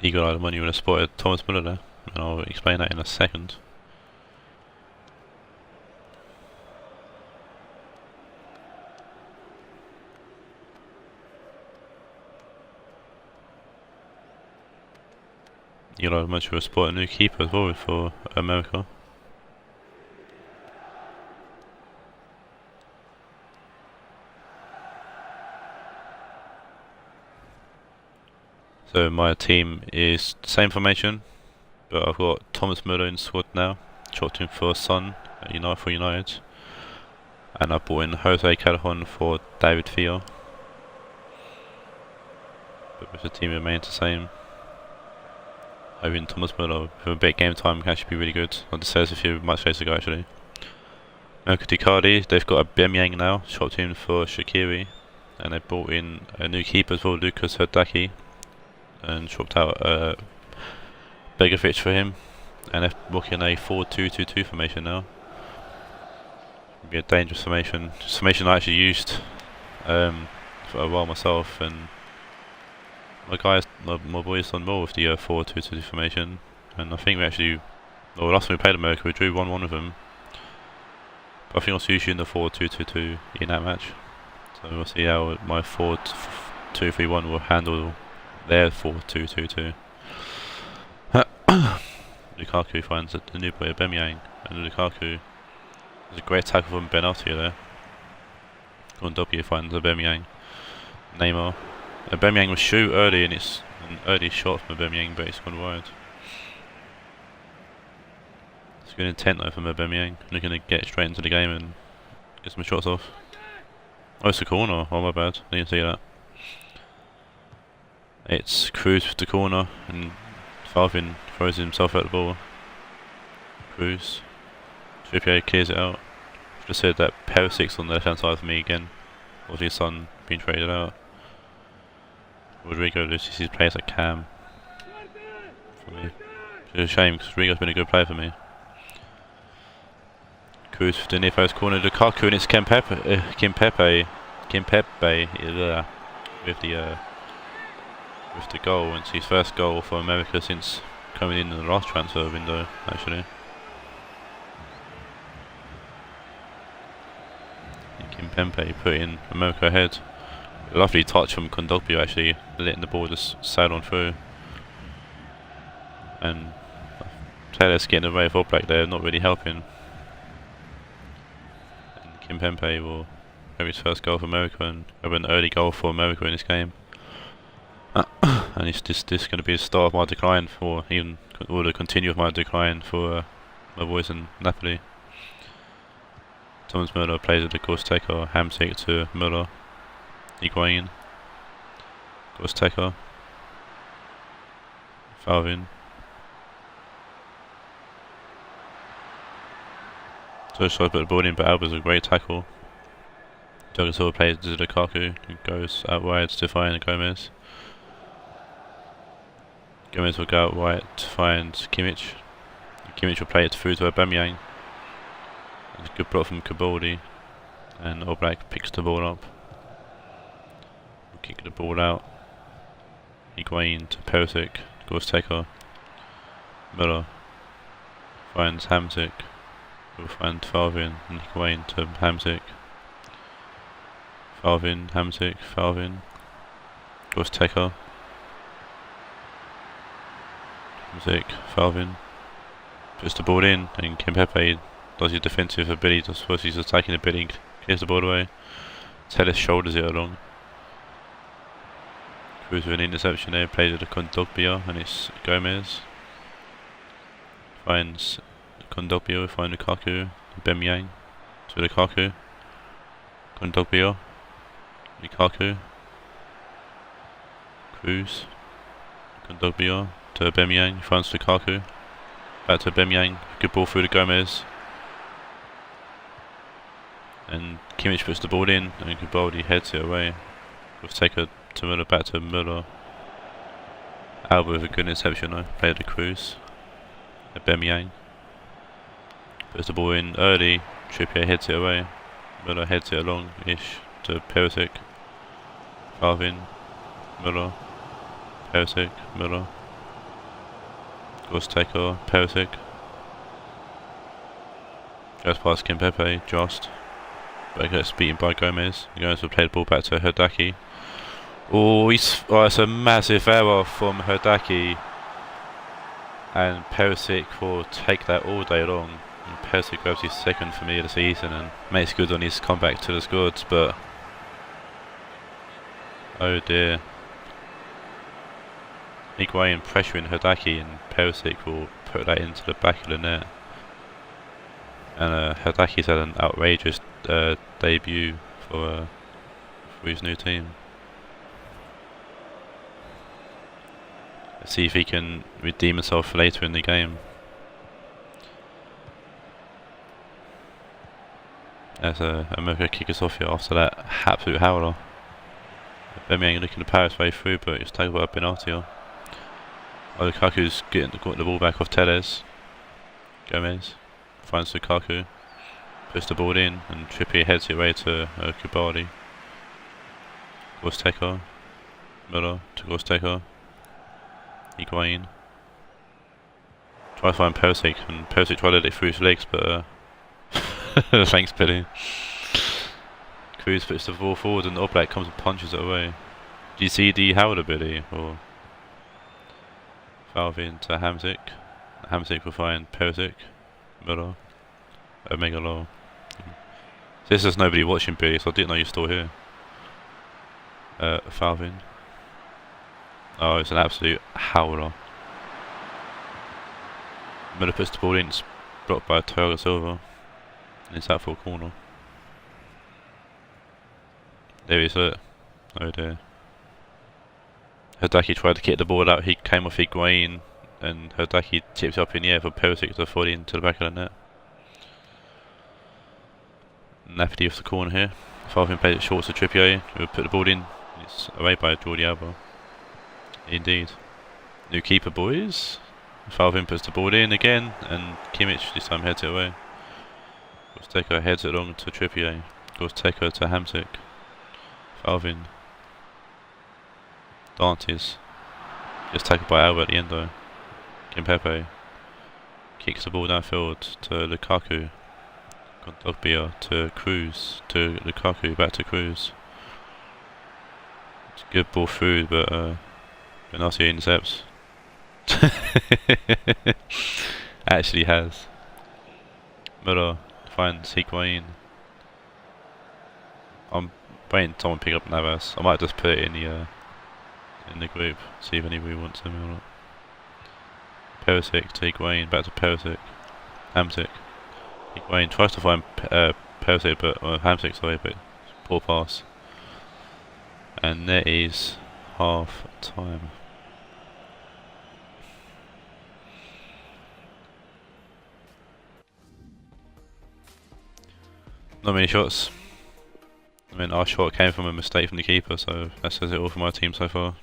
Eagle-eyed when you would have spotted Thomas Müller there, and I'll explain that in a second. Eagle-eyed when you would have spotted a new keeper as well for America. So my team is the same formation, But I've got Thomas Müller in the squad now. Chopped him for Son at United. And I brought in Jose Callejon for David Villa. But with the team remains the same. Hoping Thomas Müller with a bit of game time can actually be really good. I just said this a few match days ago actually. Mercaticardi, they've got a Aubameyang now, chopped him for Shaqiri. And they brought in a new keeper as well, Lucas Herdaki. And chopped out Begovic for him. And they're working a 4-2-2-2 formation now. It'll be a dangerous formation. Formation I actually used for a while myself, and my boys done well with the 4-2-2 formation. And I think we actually, well, last time we played America, we drew 1-1 with them. But I think I was usually in the 4-2-2-2 in that match. So we'll see how my 4-2-3-1 will handle their 4-2-2-2. Lukaku finds the new player Aubameyang, and Lukaku is a great tackle from Benalti there. Kondogbia finds Aubameyang. Neymar. Aubameyang will shoot early, and it's an early shot from Aubameyang, but it's gone wide. It's a good intent though from Aubameyang. Looking to get straight into the game and get some shots off. Oh, it's a corner. Oh, my bad. I didn't see that. It's Cruz with the corner, and Favin throws himself at the ball. Cruz. Trippier clears it out. Just said that Perisic's on the left hand side for me again. Obviously his son being traded out. Rodrigo loses his place at Cam for me. It's a shame because Rodrigo's been a good player for me. Cruz with the near post corner. Lukaku, and it's Kimpembe with the goal. It's his first goal for America since coming in the last transfer window, actually. Kimpembe put in America ahead. A lovely touch from Kondogbia, actually, letting the ball just sail on through. And Taylor's getting away with Oblak there, not really helping. And Kimpembe will have his first goal for America and have an early goal for America in this game. And it's this going to be the start of my decline, or the continue of my decline for my boys in Napoli. Thomas Müller plays at the course taker, Hamsik to Müller. Higuain. Course taker. Favin. So I put the ball in, but Alba's a great tackle. Douglas plays to Lukaku, who goes out wide to find Gomez. Gomez will go out wide to find Kimmich. Kimmich will play it through to Aubameyang. It's a good block from Cabaldi, and Oblak picks the ball up. We'll kick the ball out. Higuain to Perisic, goes taker. Müller finds Hamsik. We'll find Favin and Higuain to Hamsik. Favin, Hamsik, Favin. Goes taker. Hamsik, Favin. Puts the ball in, and Kimpembe does his defensive ability. I suppose he's attacking ability, clears the ball away. Tellez shoulders it along. Cruz with an interception there, plays it to Kondogbia, and it's Gomez. Finds Kondogbia, finds Lukaku, Aubameyang to Lukaku. Kondogbia, Lukaku, Cruz, Kondogbia to Aubameyang, finds Lukaku. Back to Aubameyang, good ball through to Gomez. And Kimmich puts the ball in, and Cabaldi heads it away. We'll take it to Müller, back to Müller. Alba with a good interception though, play to Cruz. Aubameyang puts the ball in early, Trippier heads it away. Müller heads it along-ish to Perisic. Favin, Müller, Perisic, Müller. Goes taker, Perisic. Goes past Kimpembe, just. But gets beaten by Gomez. Gomez will play the ball back to Herdaki. Oh, it's a massive error from Herdaki. And Perisic will take that all day long. And Perisic grabs his second for me of the season and makes good on his comeback to the squad, but oh dear. Higuain pressuring Herdaki, and Perisic will put that into the back of the net. And Hidaki's had an outrageous debut for his new team. Let's see if he can redeem himself later in the game. As America kick us off here after that absolute howler. Bemiang looking to power his way through, but it's taken by Benatia. Lukaku's getting the ball back off Tellez. Gomez finds Lukaku, puts the ball in, and Trippier heads it away to Kubali. Gorsteka, Müller to Gorsteka. Higuain tries to find Perisic, and Perisic tried to let it through his legs, but thanks, Billy. Cruz puts the ball forward, and Oblak comes and punches it away. Do you see the howler, Billy? Or Falvin to Hamsik. Hamsik will find Perisic, Müller, Omega Low. This is nobody watching, Billy, so I didn't know you're still here. Falvin. Oh, it's an absolute howler. Müller puts the ball in, it's blocked by Thiago Silva. And it's out for a corner. There he is, look. Oh dear. Hidaki tried to kick the ball out, he came off Higuain, and Hidaki tips up in the air for Perisic to fall into the back of the net. Napoli off the corner here. Falvin plays it short to Trippier, who will put the ball in. It's away by Jordi Alba. Indeed. New keeper, boys. Falvin puts the ball in again, and Kimmich this time heads it away. Gorsteka heads it along to Trippier. Gorsteka to Hamsik. Falvin. Dantes. Just tackled by Alba at the end though. Kimpepe kicks the ball downfield to Lukaku. Kondogbia to Cruz. To Lukaku, back to Cruz. It's a good ball through, but Benatia intercepts. Actually has. Müller finds Higuain. I'm waiting someone pick up Navas. I might just put it in the group, see if anybody wants him or not. Perisic to Higuain, back to Perisic. Hamsik. Higuain tries to find Perisic, but Hamsik, sorry, but poor pass. And there is half time. Not many shots. I mean, our shot came from a mistake from the keeper, so that says it all for my team so far.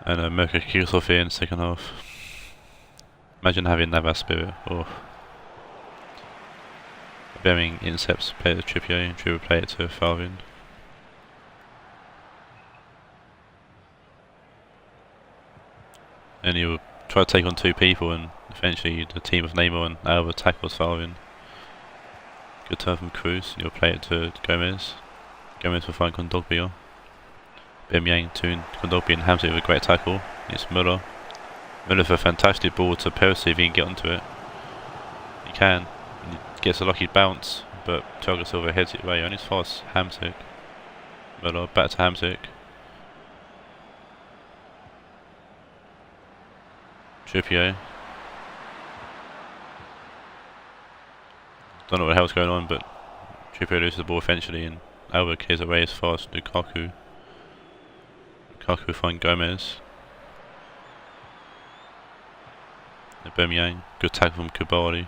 And Merca kicks off here in the second half. Imagine having Navas spirit. Oh. Bemming intercepts, play it to Trippier, and Trippier play it to Falvin. And he'll try to take on two people, and eventually the team of Neymar and Alba tackles Falvin. Good turn from Cruz, and he'll play it to Gomez. Gomez will find Kondogbia. Bemyang to Kondogbia, and Hamsik with a great tackle. It's Müller. Müller with a fantastic ball to Perisic if he can get onto it. He can. And he gets a lucky bounce, but Thiago Silva heads it away, and it's fast. Hamsik. Müller back to Hamsik. Trippier. Don't know what the hell's going on, but Trippier loses the ball eventually, and Alba clears away as fast. Lukaku. Lukaku will find Gomez. Aubameyang, good tackle from Kubali.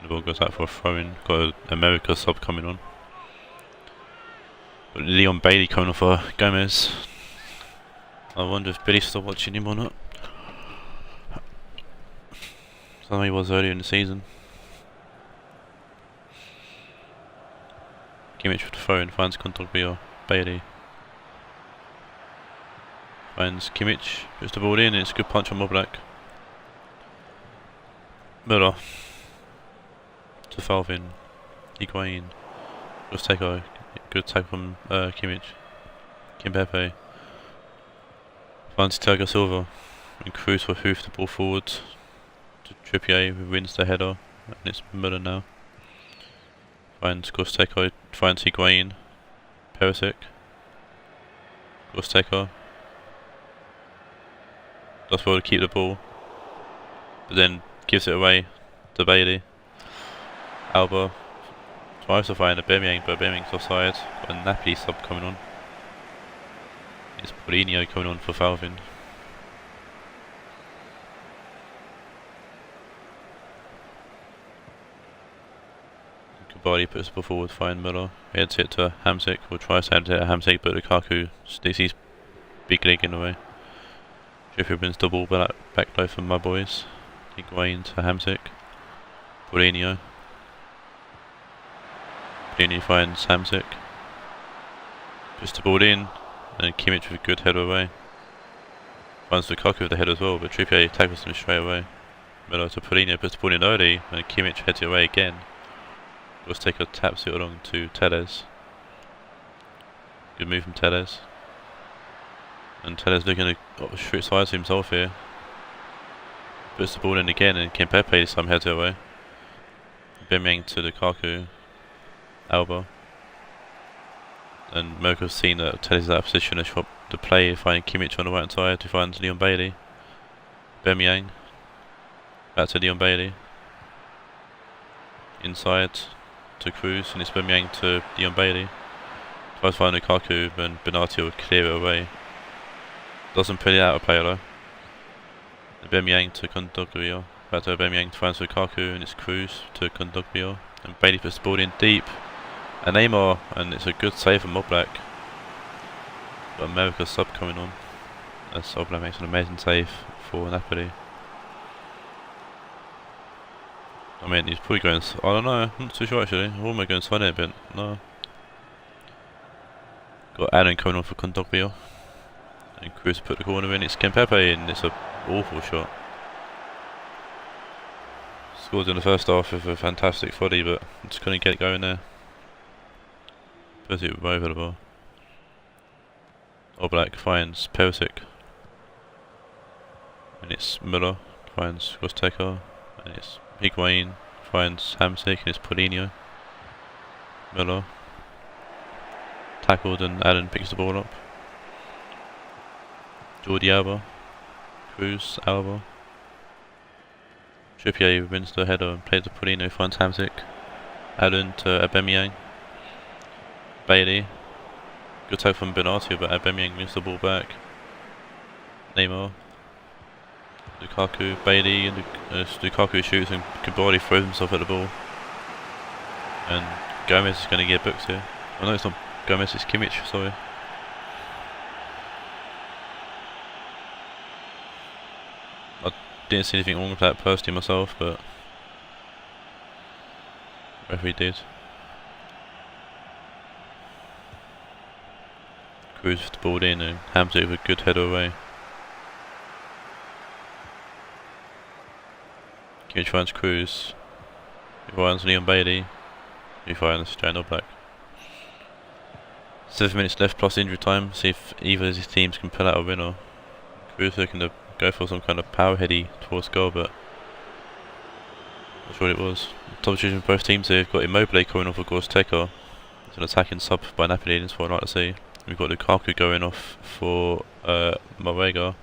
The ball goes out for a throw-in. Got an America sub coming on. Got Leon Bailey coming off for Gomez. I wonder if Billy's still watching him or not. I know he was earlier in the season. Kimmich with the throw-in, finds Kondogbia. Bailey finds Kimmich, puts the ball in, and it's a good punch from Oblak. Müller to Falvin. Higuain. Just take a good tackle from Kimmich. Kimpepe finds Thiago Silva, and Cruz will hoof the ball forward to Trippier, who wins the header, and it's Müller now. Finds Gorsteka, finds Higuain. Perisic. Gorsteka. does well to keep the ball, but then gives it away to Bailey. Alba tries to find Aubameyang, but Aubameyang's offside. Got a Napoli sub coming on. It's Mourinho coming on for Falvin. Kabadi puts the ball forward, find Müller. Heads it to Hamsik, or tries to head it to Hamsik, but Lukaku sticks his big leg in the way. Trippier wins the ball back low from my boys. Higuain to Hamsik. Mourinho. Mourinho finds Hamsik. Puts the ball in, and Kimmich with a good header away. Finds Lukaku with the head as well, but Trippier tackles him straight away. Müller to Mourinho, puts the ball in early, and Kimmich heads it away again. Gorsteker taps it along to Telles. Good move from Telles. And Telles looking to shoot sides himself here. Puts the ball in again, and Kempepe this time heads it away. Aubameyang to Lukaku. Alba. And Moko's seen that Telles is out of position to swap the play, finding Kimmich on the right hand side, who finds Leon Bailey. Aubameyang. Back to Leon Bailey. Inside to Cruz, and it's Aubameyang to Leon Bailey. Tries to find Lukaku, and Benati would clear it away. Doesn't put it out of play though. Aubameyang to Kondogbia. Back to Aubameyang to find Lukaku, and it's Cruz to Kondogbia. And Bailey puts the ball in deep. And Neymar, and it's a good save from Oblak. Got America's sub coming on. As Oblak makes an amazing save for Napoli. I mean, he's probably going. I don't know. I'm not too sure actually. I'm almost going to sign it, but no. Got Adam coming on for Kondogbia. And Cruz put the corner in. It's Kempepe, and it's an awful shot. Scored in the first half with a fantastic body, but just couldn't get it going there. Puts it over the bar. Oblak finds Perisic. And it's Müller. Finds Gorsteker. And it's Higuain. Finds Hamsik, and it's Paulinho. Müller. Tackled, and Allen picks the ball up. Jordi Alba. Cruz, Alba. Trippier wins the header and plays to Paulinho, finds Hamsik. Allen to Aubameyang. Bailey. Good tackle from Benati, but Aubameyang moves the ball back. Neymar. Lukaku, Bailey, and Lukaku shoots, and Kabadi throws himself at the ball. And Gomez is going to get booked here. Oh no, it's not Gomez, it's Kimmich, sorry. I didn't see anything wrong with that personally myself, but the referee did. Cruz with the ball in, and Hamza with a good header away. Kimmich finds Cruz. He finds Leon Bailey. He finds Jan Oblak. 7 minutes left plus injury time. See if either of these teams can pull out a winner. Cruz looking to go for some kind of power heady towards goal, but not sure what it was. Substitution for both teams here. We've got Immobile coming off for Gorsteker. It's an attacking sub by Napoli, that's what I'd like to see. We've got Lukaku going off for Marega.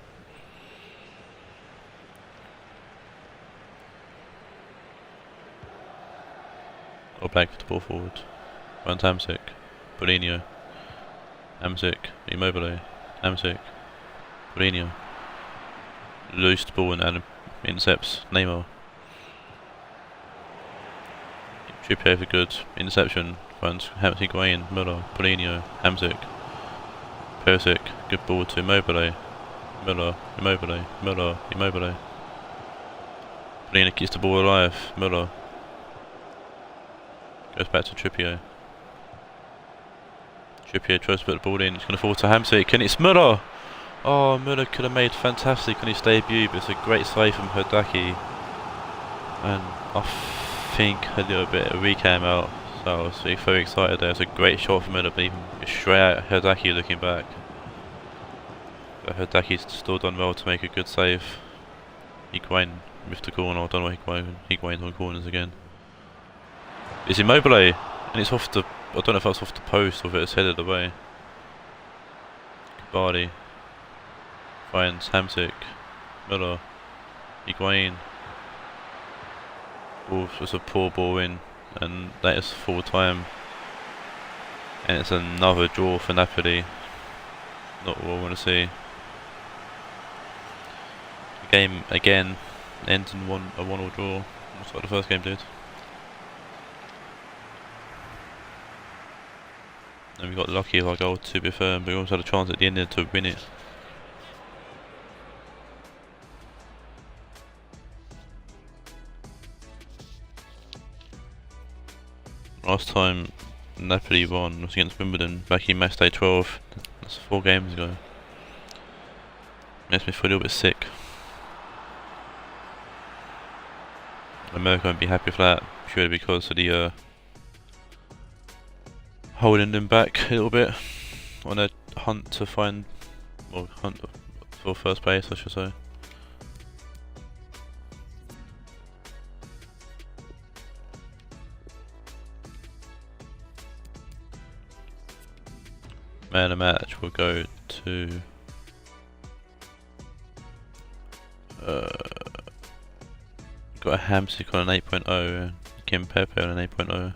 Oblak with the ball forward. Finds Hamsik. Paulinho. Hamsik. Immobile. Hamsik. Paulinho. Loose the ball and intercepts Neymar. Trippier for good interception. Finds Higuain, Müller, Paulinho, Hamsik. Perisic, good ball to Immobile. Müller, Immobile, Müller, Immobile. Paulinho keeps the ball alive. Müller. Goes back to Trippier. Trippier tries to put the ball in. It's going to fall to Hamsik, and it's Müller! Oh, Müller could have made fantastic on his debut, but it's a great save from Herdaki. And I think a little bit of recam out, so I was very excited there. It's a great shot from Müller, but even straight at Herdaki looking back. But Herdaki's still done well to make a good save. Higuain missed the corner. I don't know why Higuain's on corners again. It's Immobile, and it's off the. I don't know if that's off the post or if it's headed away. Kabadi finds Hamsik. Miller, Higuain. Ball was a poor ball in, and that is full time. And it's another draw for Napoli. Not what I want to see. The game again ends in a 1-1 draw. That's what the first game did. And we got lucky with our goal, to be fair, but we also had a chance at the end to win it. Last time Napoli won was against Wimbledon back in Matchday 12. That's 4 games ago. Makes me feel a little bit sick. America won't be happy with that, purely because of the holding them back a little bit on a hunt to find, or hunt for first place, I should say. Man of the match will go to got a Hamsik on an 8.0 and Kim Pepe on an 8.0.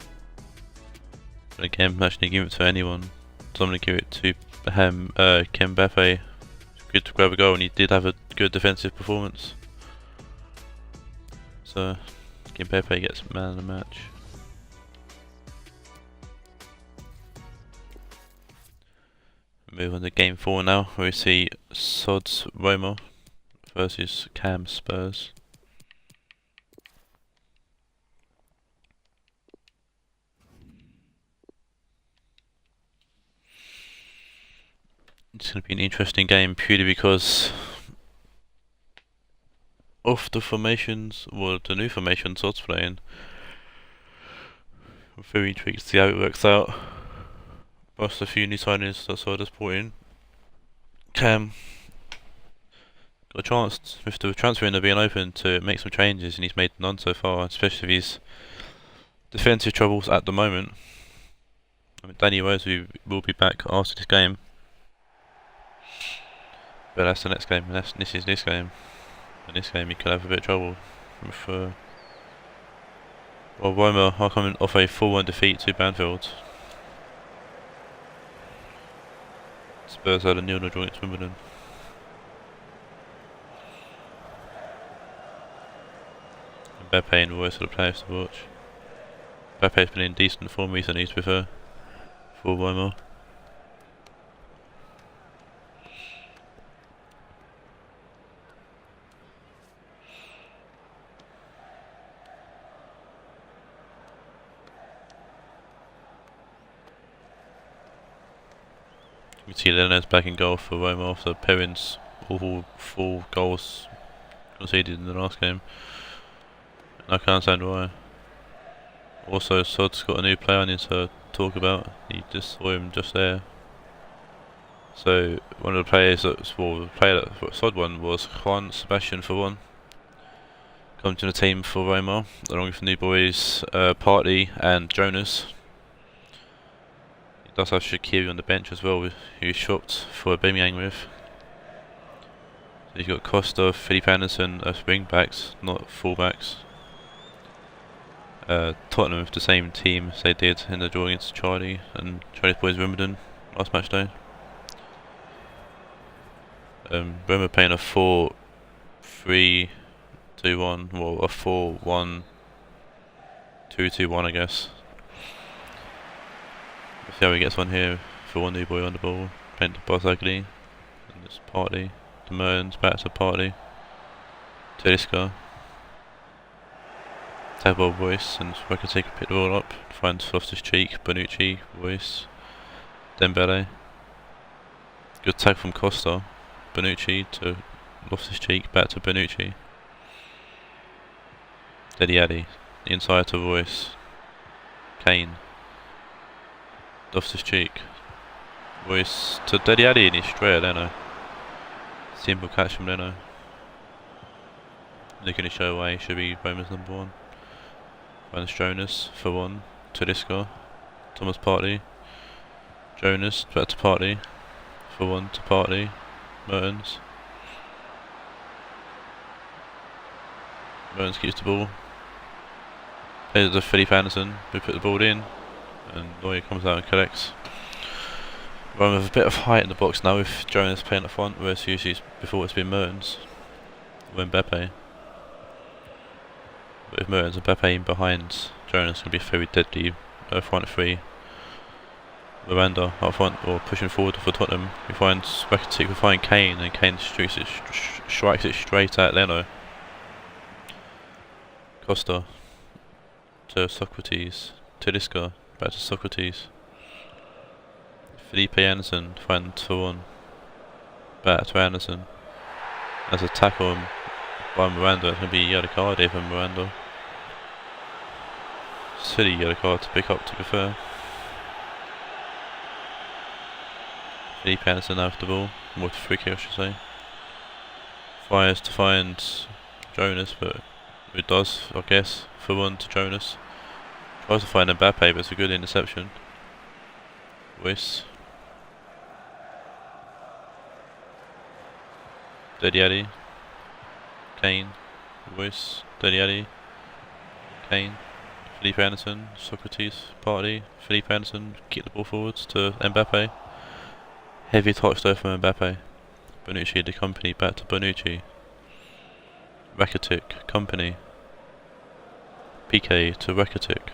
But again, I'm actually give it to anyone. So I'm going to give it to Kim Pepe. Good to grab a goal, and he did have a good defensive performance. So Kim Pepe gets man of the match. Move on to game 4 now, where we see Sod's Roma versus Cam's Spurs. It's going to be an interesting game purely because of the formations, well, the new formations Sod's playing. I'm very intrigued to see how it works out. Plus a few new signings that Sod has brought in. Cam got a chance with the transfer window being open to make some changes, and he's made none so far, especially with his defensive troubles at the moment. I mean, Danny Rose will be back after this game. But that's the next game, and this is this game. And this game, he could have a bit of trouble with. Well, Roma are coming off a 4-1 defeat to Banfield. Spurs had a 0-0 draw against Wimbledon. And Mbappe and Royce are the players to watch. Mbappe's been in decent form recently, to be fair, for Roma. You can see Leonard's back in goal for Roma after Perrin's awful 4 goals conceded in the last game. And I can't understand why. Also, Sod's got a new player I need to talk about. You just saw him just there. So, one of the players the player that Sod won was Juan Sebastian for one. Coming to the team for Roma, along with the new boys Partey and Jonas. Does have Shaqiri on the bench as well, who he swapped for Aubameyang with. So you've got Costa, Philippe Anderson as wing backs, not full backs. Tottenham with the same team as they did in the draw against Charlie's boys Wimbledon last match day. Roma playing a 4-3-2-1, well, a 4-1-2-2-1, I guess. See how he gets on here for one new boy on the ball, playing to Barzagli, and this Partey, the Mertens back to Partey, Tedesco, Tabo Voice, and I can take a pick the ball up, finds Loftus-Cheek, Bonucci, Voice, Dembele. Good tag from Costa, Bonucci to Loftus-Cheek, back to Bonucci. Dele Alli, inside to Voice, Kane. Loftus-Cheek. Voice to Dele Alli, and he's straight at Leno. Simple catch from Leno. Looking to show away, should be Roma's number 1. Finds Jonas for 1. Tedesco. Thomas Partey. Jonas back to Partey. For 1 to Partey. Mertens. Mertens keeps the ball. Plays it to Felipe Anderson, who put the ball in, and Neuer comes out and collects. Roma with a bit of height in the box now with Jonas playing up front, whereas usually before it's been Mertens or Mbappe. But with Mertens and Mbappe in behind, Jonas can be very deadly front three. Miranda up front or pushing forward for Tottenham. We find Rakitic, we find Kane, and Kane strikes it straight at Leno. Costa to Socrates, Talisca, back to Socrates. Felipe Anderson finds Varane, back to Anderson. As a tackle by Miranda, it's going to be a yellow card here for Miranda. Silly yellow card to pick up, to be fair. Felipe Anderson now with the ball, more to free kick I should say. Fires to find Jonas, but it does, I guess, for one to Jonas. Tries to find Mbappe, but it's a good interception. Wiss. Dediadi. Kane. Wiss. Dediadi. Kane. Felipe Anderson. Socrates. Partey. Felipe Anderson. Kick the ball forwards to Mbappe. Heavy touch though from Mbappe. Bonucci the company back to Bonucci. Rakitic, company. PK to Rakitic.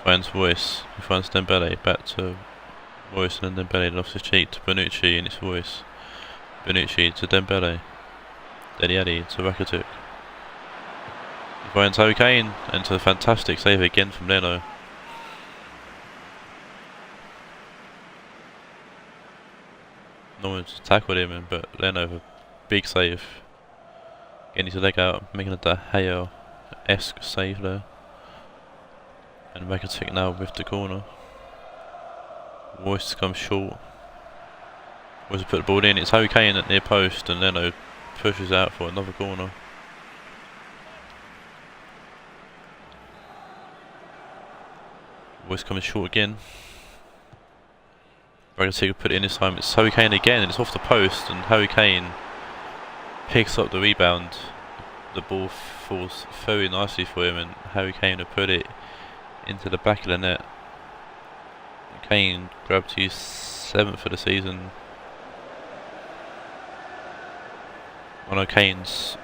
Finds Voice, he finds Dembele, back to Voice and then Dembele off his cheek to Bonucci and it's Voice. Bonucci to Dembele. Dediadi to Rakitic. He finds Harry Kane and to a fantastic save again from Leno. No one's tackled him, but Leno with a big save. Getting his leg out, making a De Gea-esque save there. And Rakitic now with the corner. Voice comes short. Voice put the ball in, it's Harry Kane at near post and Leno pushes out for another corner. Voice coming short again. Rakitic put it in this time, it's Harry Kane again and it's off the post and Harry Kane picks up the rebound. The ball falls very nicely for him and Harry Kane will put it into the back of the net. Kane grabbed his 7th for the season. I know Kane's,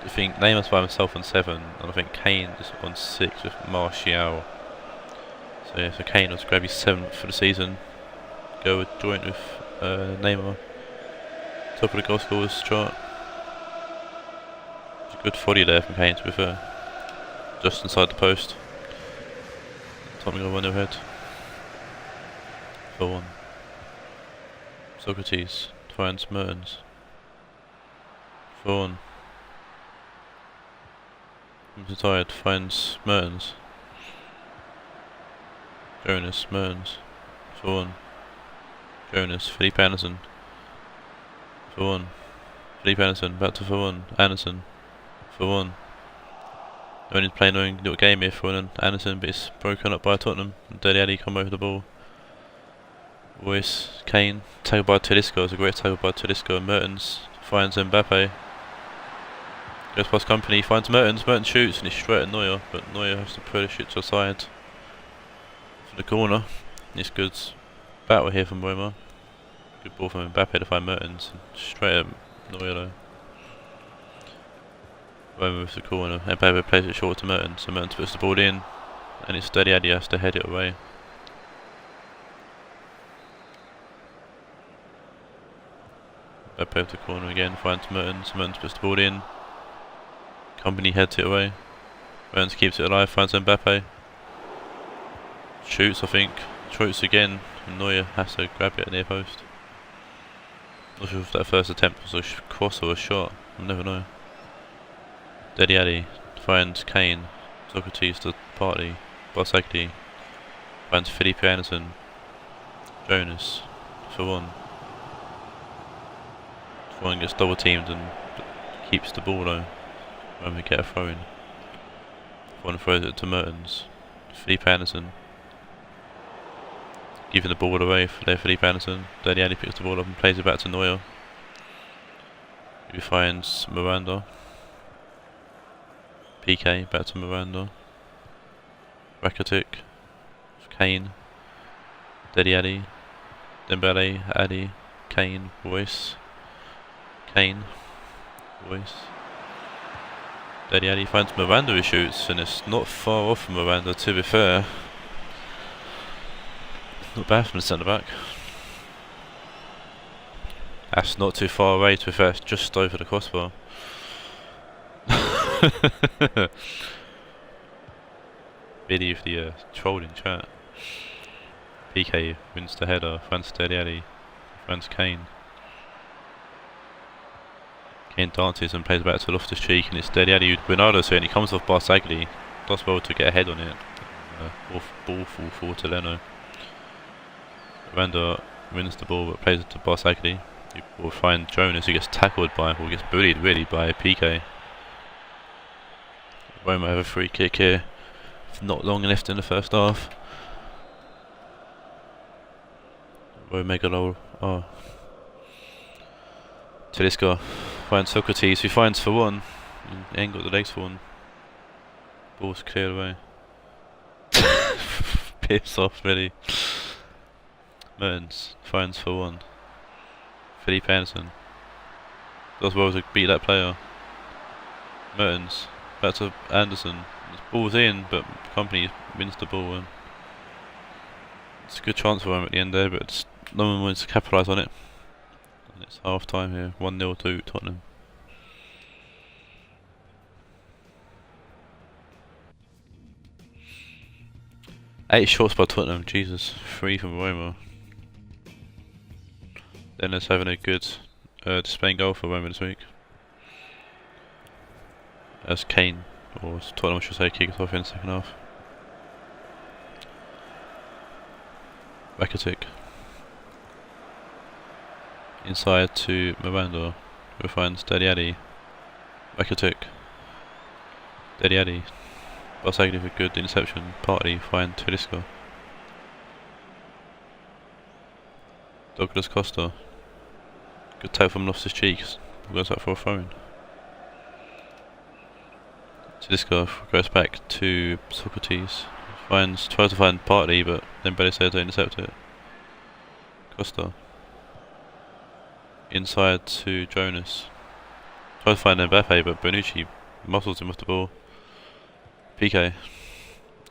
I think Neymar's by himself on 7 and I think Kane is on 6 with Martial. So yeah, so Kane was grab his 7th for the season. Go with joint with Neymar. Top of the goal scorers chart. It's a good 40 there from Kane to be fair. Just inside the post. Tommy got one ahead. 4-1. Socrates finds Mertens. 4-1. Comes tired, finds Mertens. Jonas, Mertens. 4-1. Jonas, Felipe Anderson. 4-1. Felipe Anderson, back to 4-1. Anderson. 4-1. Only playing a little game here for Anderson, but it's broken up by Tottenham. Dediadi come over the ball. Voice, Kane, tackled by Talisca, it's a great tackle by Talisca. Mertens finds Mbappe. Goes past company, finds Mertens, Mertens shoots and he's straight at Neuer, but Neuer has to push it to the side for the corner. It's good battle here from Roma. Good ball from Mbappe to find Mertens, straight at Neuer though. Roma with the corner, Mbappe plays it short to Mertens, so Mertens puts the ball in and it's Dediadi has to head it away. Mbappe with the corner again, finds Mertens, Mertens puts the ball in. Company heads it away. Mertens keeps it alive, finds Mbappe. Shoots I think, shoots again, and Neuer has to grab it at near post. Not sure if that first attempt was a cross or a shot, I'll never know. Dediadi finds Kane, Socrates to Partey, Barsagli, finds Felipe Anderson, Jonas, for one. One gets double teamed and keeps the ball though when we get a throw in. One throws it to Mertens, Felipe Anderson. Giving the ball away for there Felipe Anderson. Dediadi picks the ball up and plays it back to Neuer. He finds Miranda. PK, back to Miranda. Rakitic. Kane. Deli Ali. Dembele, Addy. Kane, Royce. Kane. Royce. Deli Ali finds Miranda who shoots, and it's not far off from Miranda, to be fair. Not bad from the centre back. That's not too far away, to be fair, it's just over the crossbar. Video of the trolling chat. PK wins the header, finds Deli Ali, finds Kane. Kane dances and plays back to Loftus-Cheek, and it's Deli Ali who Bernardo so, and he comes off Barsagli. Does well to get a head on it. Ball fall forward to Leno. Miranda wins the ball but plays it to Barsagli. You will find Jonas who gets tackled by, or gets bullied really by PK. Roma have a free kick here. Not long left in the first half. Rionegro. Oh. Talisca finds Socrates, who finds for one. He ain't got the legs for one. Ball's cleared away. Piss off, really. Mertens finds for one. Philippe Anderson does well to beat that player. Mertens back to Anderson. This ball's in, but Company wins the ball. And it's a good chance for him at the end there, but no one wants to capitalise on it. And it's half time here, 1-0 to Tottenham. Eight shots by Tottenham, Jesus, 3 from Roma. Dennis having a good Spain goal for Roma this week. As Kane, or as Tottenham I should say, kicked off in the second half. Rakitic. Inside to Miranda, who finds Deli Ali. Rakitic. Deli Ali. Barsagli with a good interception. Partey find Talisca. Douglas Costa. Good tap from Loftus-Cheek. Goes out for a throw-in. Talisca goes back to Socrates. Tries to find Partey, but then Bray says to intercept it. Costa. Inside to Jonas. Tries to find Mbappe, but Bonucci muscles him with the ball. PK.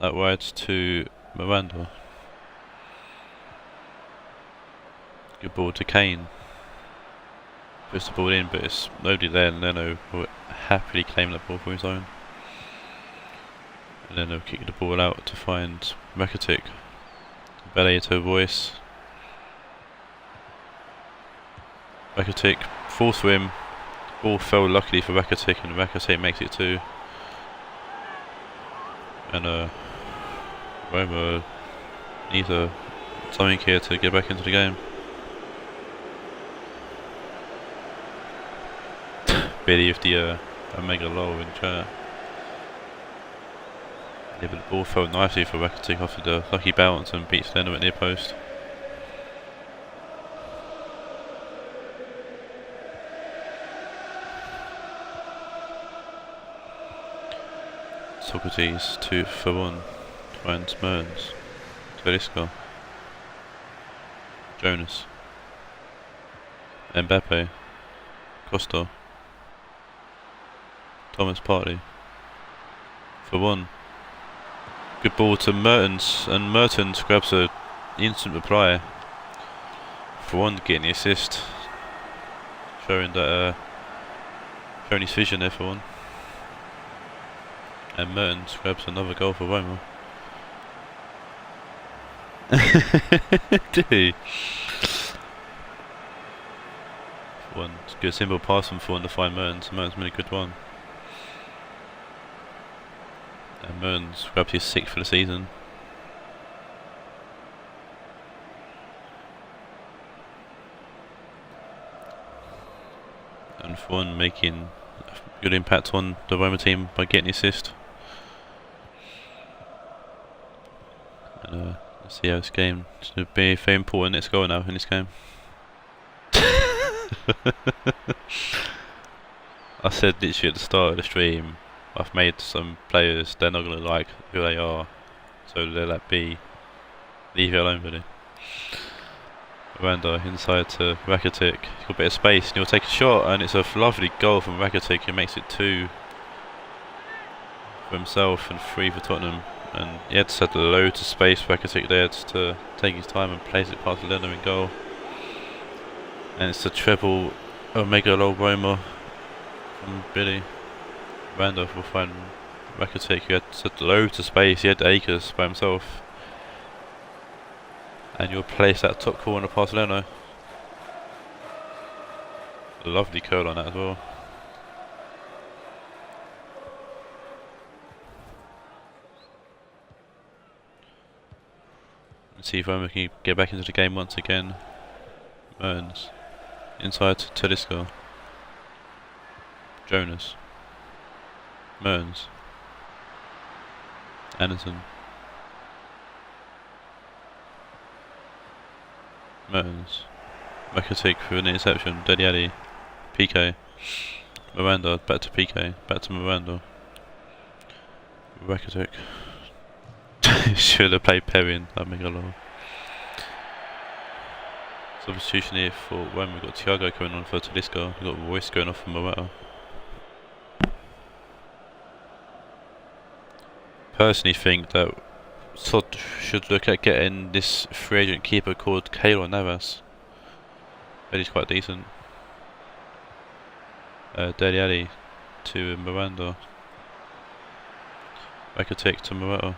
Out wide to Miranda. Good ball to Kane. Puts the ball in, but it's nobody there, and Leno will happily claim that ball for his own. And then they'll kick the ball out to find Rakitic. Bray to Royce. Rakitic falls for him. Ball fell luckily for Rakitic, and Rakitic makes it 2. And Roma needs something here to get back into the game. Video of the Omega Low in chat. Yeah, but the ball fell nicely for Rakitic after the lucky bounce and beats Leno at near post. Socrates 2 for 1. Finds Mertens. Talisca. Jonas. Mbappe. Costa. Thomas Partey. For 1. Good ball to Mertens, and Mertens grabs an instant reply. For 1, getting the assist. Showing that showing his vision there for 1. And Mertens grabs another goal for Roma. Did he? For 1, it's a good simple pass from for 1 to find Mertens. Mertens made a good one. And Mertens grabbed his 6th for the season. And for 1, making a good impact on the Roma team by getting the assist. And let's see how this game is going to be very important. Let's go now in this game. I said literally at the start of the stream, I've made some players, they're not going to like who they are, so let that be. Leave it alone, really. Miranda inside to Rakitic. He's got a bit of space and he'll take a shot, and it's a lovely goal from Rakitic who makes it 2 for himself and 3 for Tottenham. And he had to set loads of space for Rakitic there to take his time and place it past Leno in goal. And it's the treble Omega Low Roma from Billy. Miranda will find Rakitic, who had to set loads of space. He had acres by himself. And you'll place that top corner past Leno. Lovely curl on that as well. Let's see if Roma can get back into the game once again. Merns. Inside to Talisca. Jonas. Merns. Anderson. Mertens. Rakitic for an interception. Deliali. PK. Miranda. Back to PK. Back to Miranda. Rakitic. Should have played Perry in that Megalo. Substitution here for when we've got Thiago coming on for Talisca. We've got Royce going off for Morata. Personally think that Sod should look at getting this free agent keeper called Keylor Navas. But he's quite decent. Dele Alli to Miranda. Rakitic to Morata.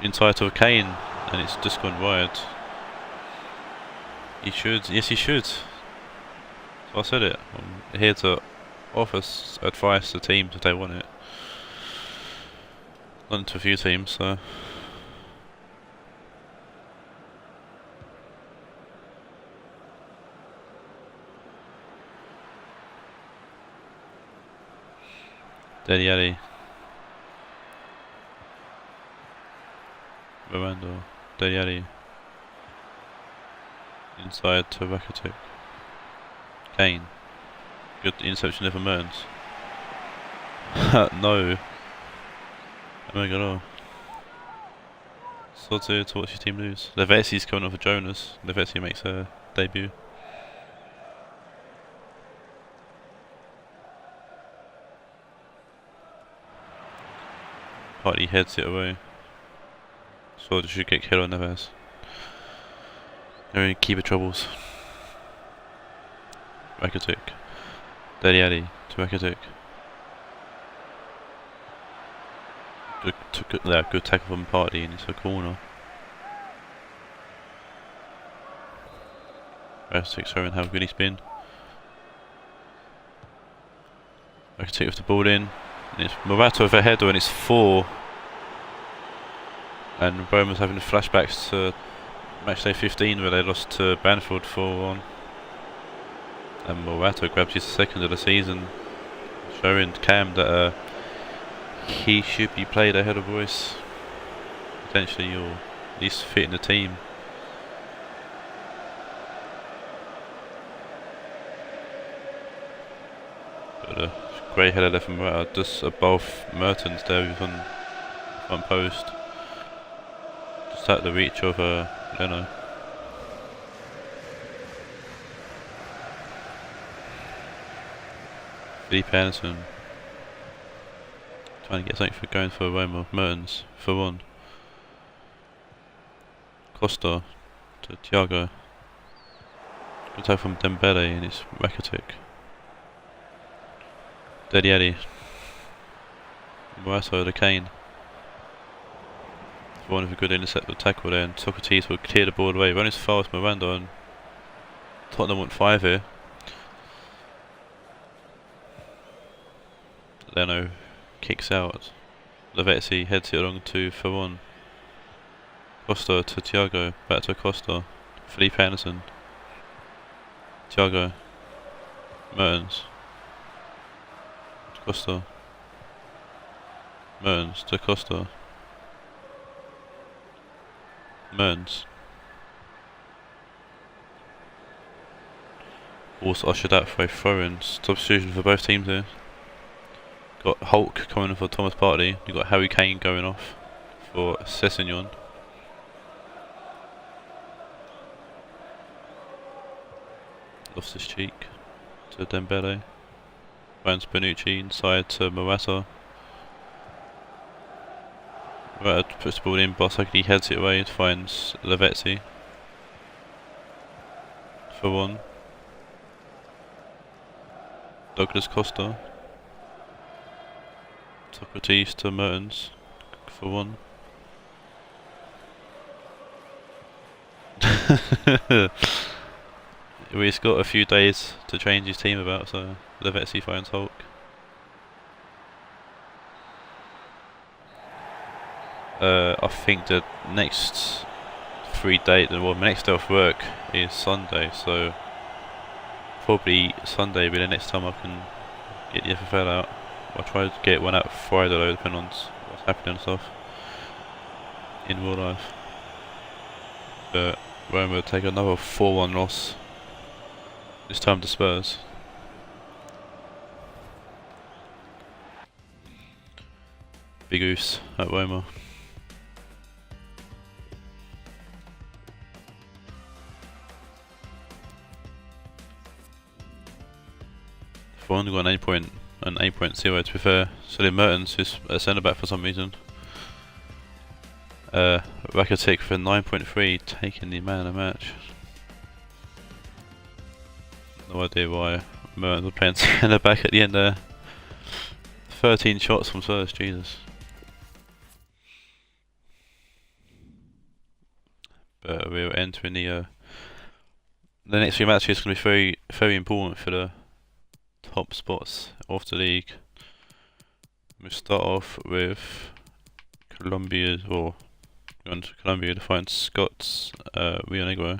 Inside to a Kane, and it's just gone wide. He should, yes he should. So I said it. I'm here to offer advice to teams if they want it. Not to a few teams, so. Dele Alli. Miranda. Dele Alli. Inside to Rakitic. Kane. Good interception there for Mertens. No. Oh my god. So to watch your team lose. Levesi's coming off for Jonas. Levesi makes a debut. Partly heads it away. So should get killed on Neves. No keeper troubles. Rakitic. Dele Alli to Rakitic. Good tackle from Party into a corner. Rakitic showing how good he's been. Rakitic with the ball in. And it's Morata with a header and it's 4. And Roma's having flashbacks to Matchday 15 where they lost to Banfield 4-1. And Morata grabs his second of the season, showing Cam that he should be played ahead of Royce. Potentially, or at least fit in the team. But a great header there from Morata, just above Mertens there, who's on front post. Just at the reach of Leno. Felipe Anderson trying to get something for going for Roma. Mertens for 1. Costa to Thiago. Good attack from Dembele and it's Rakitic. Dele Alli. Morata to Kane. One of a good intercept tackle there, and Socrates will clear the ball away. Run as far as Miranda, and Tottenham want 5 here. Leno kicks out. Lavezzi heads it along to for 1. Costa to Thiago, back to Costa. Felipe Anderson. Thiago. Mertens. Costa. Mertens to Costa. Mertens. Also ushered out for a throw-in. Substitution for both teams here. Got Hulk coming for Thomas Partey. You've got Harry Kane going off for Sessegnon. Lost his cheek to Dembele. Finds Bonucci inside to Morata. Morata puts the ball in, Barsagli heads it away, finds Lavezzi for one. Douglas Costa. Socrates to Mertens for one. He's got a few days to change his team about, so Lavezzi finds Hulk. I think the next my next day off work is Sunday, so probably Sunday will be the next time I can get the FFL out. I'll try to get one out Friday though, depending on what's happening and stuff in real life. But Roma will take another 4-1 loss, this time to Spurs. Big Goose at Roma. Got an 8.0 to be fair. Sully Mertens is a centre back for some reason. Rakitic for 9.3, taking the man of the match. No idea why Mertens was playing centre back at the end there. 13 shots from Spurs, Jesus. But we're entering the next few matches is going to be very, very important for the top spots of the league. We'll start off with Colombia, or going to Colombia to find Scots, Rionegro,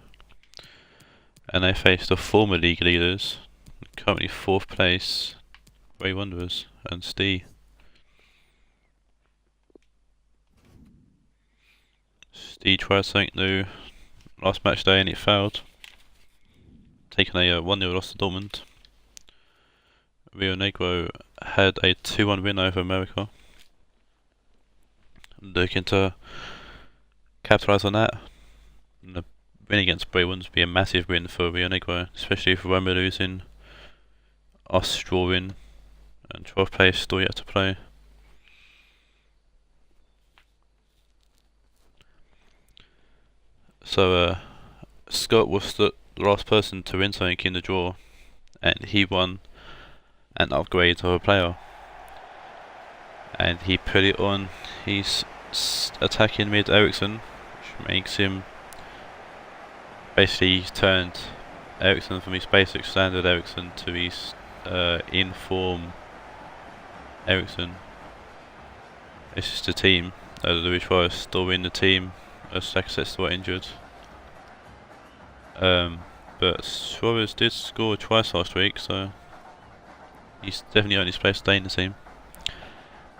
and they face the former league leaders, currently 4th place, Bray Wanderers, and Stee. Stee tried something new last match day and it failed, taking a 1-0 loss to Dortmund. Rionegro had a 2-1 win over America. Looking to capitalise on that. And the win against Bray would be a massive win for Rionegro, especially if Roma losing, us drawing, and 12th place still yet to play. So Scott was the last person to win something in the draw, and he won an upgrade of a player, and he put it on his attacking mid Ericsson, which makes him basically turned Ericsson from his basic standard Ericsson to his in-form Ericsson. This is the team. Luis Suarez still in the team as Lacazette were injured. But Suarez did score twice last week, so he's definitely on his place to stay in the team.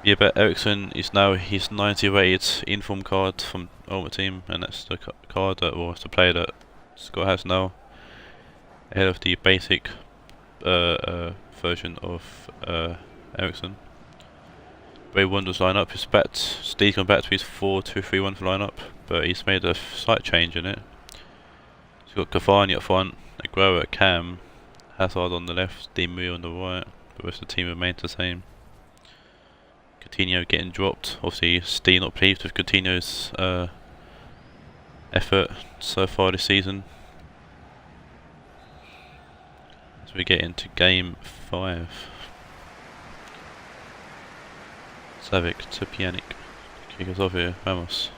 Yeah, but Ericsson is now his 90 rated inform card from Ultimate Team, and that's the card that, or the player that Scott has now, ahead of the basic version of Ericsson. Bray Wanderers lineup is back. Steve's gone back to his 4-2-3-1 lineup, but he's made a slight change in it. He's got Cavani up front, Aguero at cam, Hazard on the left, Di Maria on the right. The rest of the team remains the same. Coutinho getting dropped. Obviously, Steve not pleased with Coutinho's effort so far this season. As we get into game 5. Savic to Pjanic. Kick us off here, Ramos.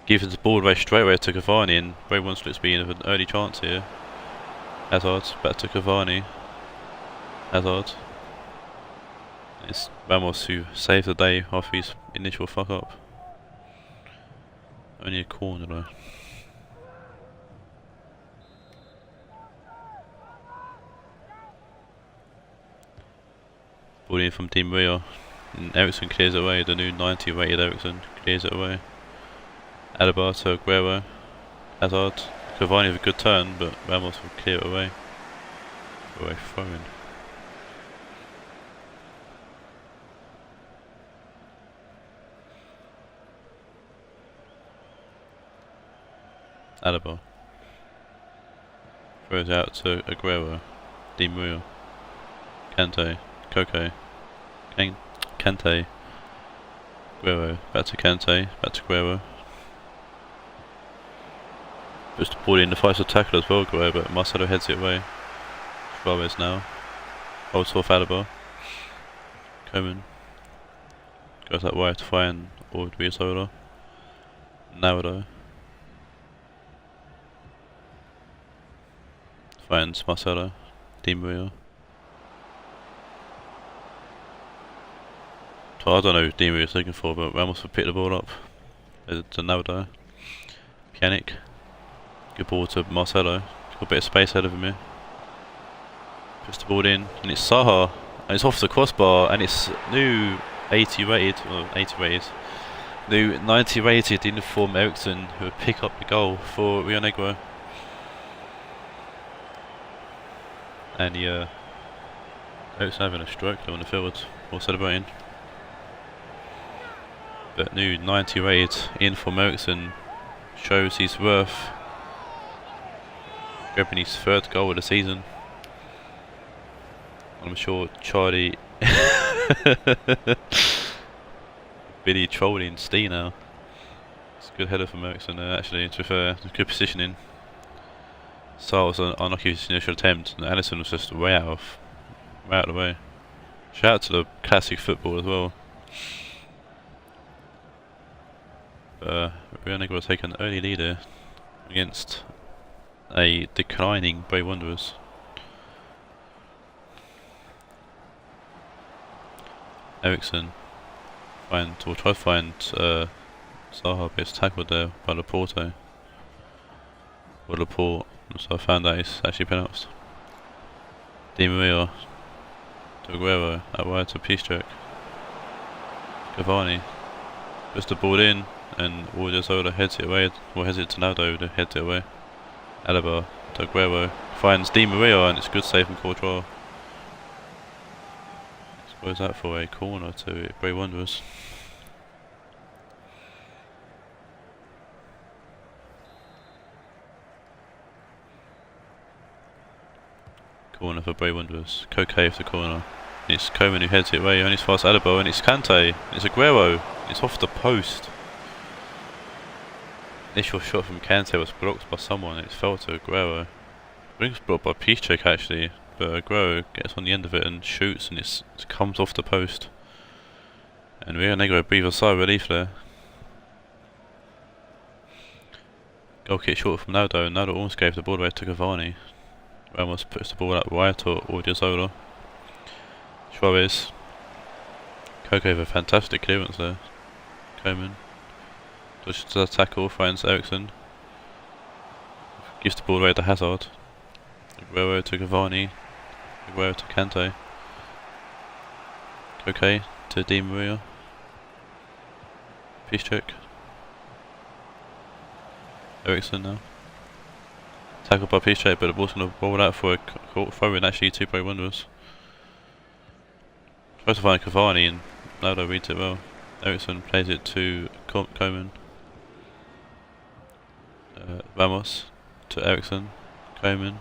Gives the ball away straight away to Cavani, and Bray wants to be in an early chance here. Hazard, back to Cavani. Hazard. It's Ramos who saved the day after his initial fuck up. Only a corner though. Ball in from Di Maria. And Ericsson clears it away, the new 90 rated Ericsson clears it away. Alaba to Aguero. Hazard. Cavani with a good turn, but Ramos will clear it away. Away throwing. Alaba. Throws out to Aguero. Di Maria. Kante. Koke. Kante. Aguero. Back to Kante. Back to Aguero. Puts the ball in the fights to tackle as well, Aguero, but Marcelo heads it away. Suarez now. Holds off Alaba. Coman. Goes that way to find Odriozola. Nardo. Finds Marcelo. Di Maria. So I don't know who Di Maria's looking for, but Ramos will pick the ball up. To Nardo. Pjanic. Good ball to Marcelo. Got a bit of space ahead of him here. Puts the ball in, and it's Saha, and it's off the crossbar, and it's new 80 rated, or 80 rated, new 90 rated uniform Ericsson who will pick up the goal for Rionegro. And Ericsson having a stroke on the field, all celebrating. But new 90 rated uniform Ericsson shows his worth, grabbing his third goal of the season. I'm sure Charlie Billy trolling Stee now. It's a good header from Ericsson there, actually, to be fair. Good positioning. So was unlucky with his initial attempt, and Alisson was just way out of the way. Shout out to the classic football as well. Rionegro will take an early leader against a declining Bray Wanderers. Ericsson will try to find Zaha, but it's tackled there by Laporte. Or Laporte, so I found that it's actually pronounced. Di Maria to Aguero, out wide to Piszczek. Cavani puts the ball in, and Odriozola heads it away, or heads it to Nardo to head it away. Alaba to Aguero, finds Di Maria, and it's a good save from Courtois. What is that for? A corner to Bray Wanderers. Corner for Bray Wanderers. Koke with the corner. It's Coman who heads it away, only as far as Alaba, and it's Kante. It's Aguero. It's off the post. Initial shot from Kante was blocked by someone, it fell to Aguero. I think it's blocked by Piszczek actually, but Aguero gets on the end of it and shoots, and it comes off the post. And Rionegro breathe a sigh of relief there. Goal kick short from Nardo, and Nardo almost gave the ball away to Cavani. Ramos puts the ball out wide to Odriozola. Suarez. Koke with a fantastic clearance there. Coman. Dodges to the tackle, finds Ericsson. Gives the ball away to Hazard. Aguero to Cavani. Aguero to Kante. Koke to Di Maria. Piszczek. Ericsson now. Tackled by Piszczek, but the ball's going to roll out for a throw in actually to Bray Wanderers. Tries to find Cavani, and Nardo reads it well. Ericsson plays it to Coman. Ramos to Ericsson. Coman.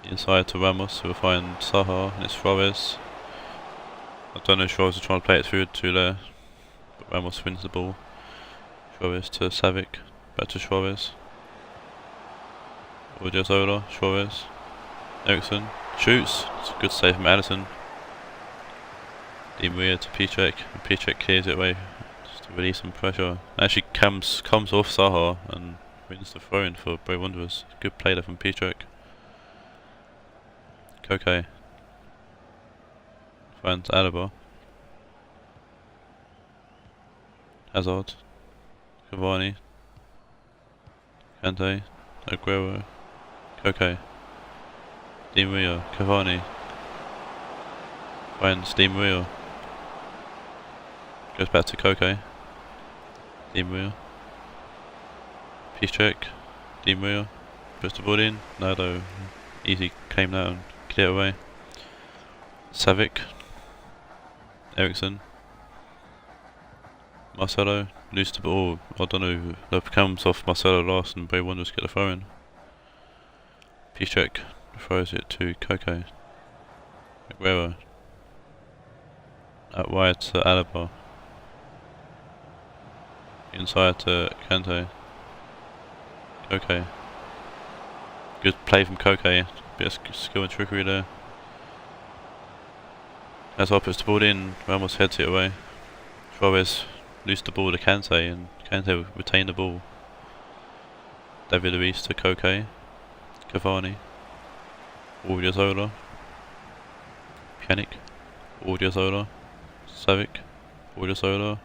Inside to Ramos, who will find Zaha, and it's Suarez. I don't know if Suarez is trying to play it through to there, but Ramos wins the ball. Suarez to Savic, back to Suarez. Odriozola, Suarez. Ericsson shoots, it's a good save from Alisson. Di Maria to Piszczek, and Piszczek clears it away just to release some pressure. Actually comes off Zaha and wins the throw-in for Bray Wanderers. Good play there from Piszczek. Koke finds Alaba. Hazard. Cavani. Kante. Aguero. Koke. Di Maria. Cavani. Finds Di Maria. Goes back to Koke. Di Maria. Piszczek. Di Maria. Puts the ball in. Nardo easy came down. Clear away. Savic. Ericsson. Marcelo, lose the ball. I don't know. The comes off Marcelo last, and Bray Wanderers get the throw in. Piszczek throws it to Koke. Aguero. Out wide to Alaba. Inside to Kante. Koke. Good play from Koke. Bit of skill and trickery there. Hazard puts the ball in. Ramos heads it away. Suarez lose the ball to Kante, and Kante retain the ball. David Luiz to Koke. Cavani. Odriozola. Pjanic. Odriozola. Savic. Odriozola.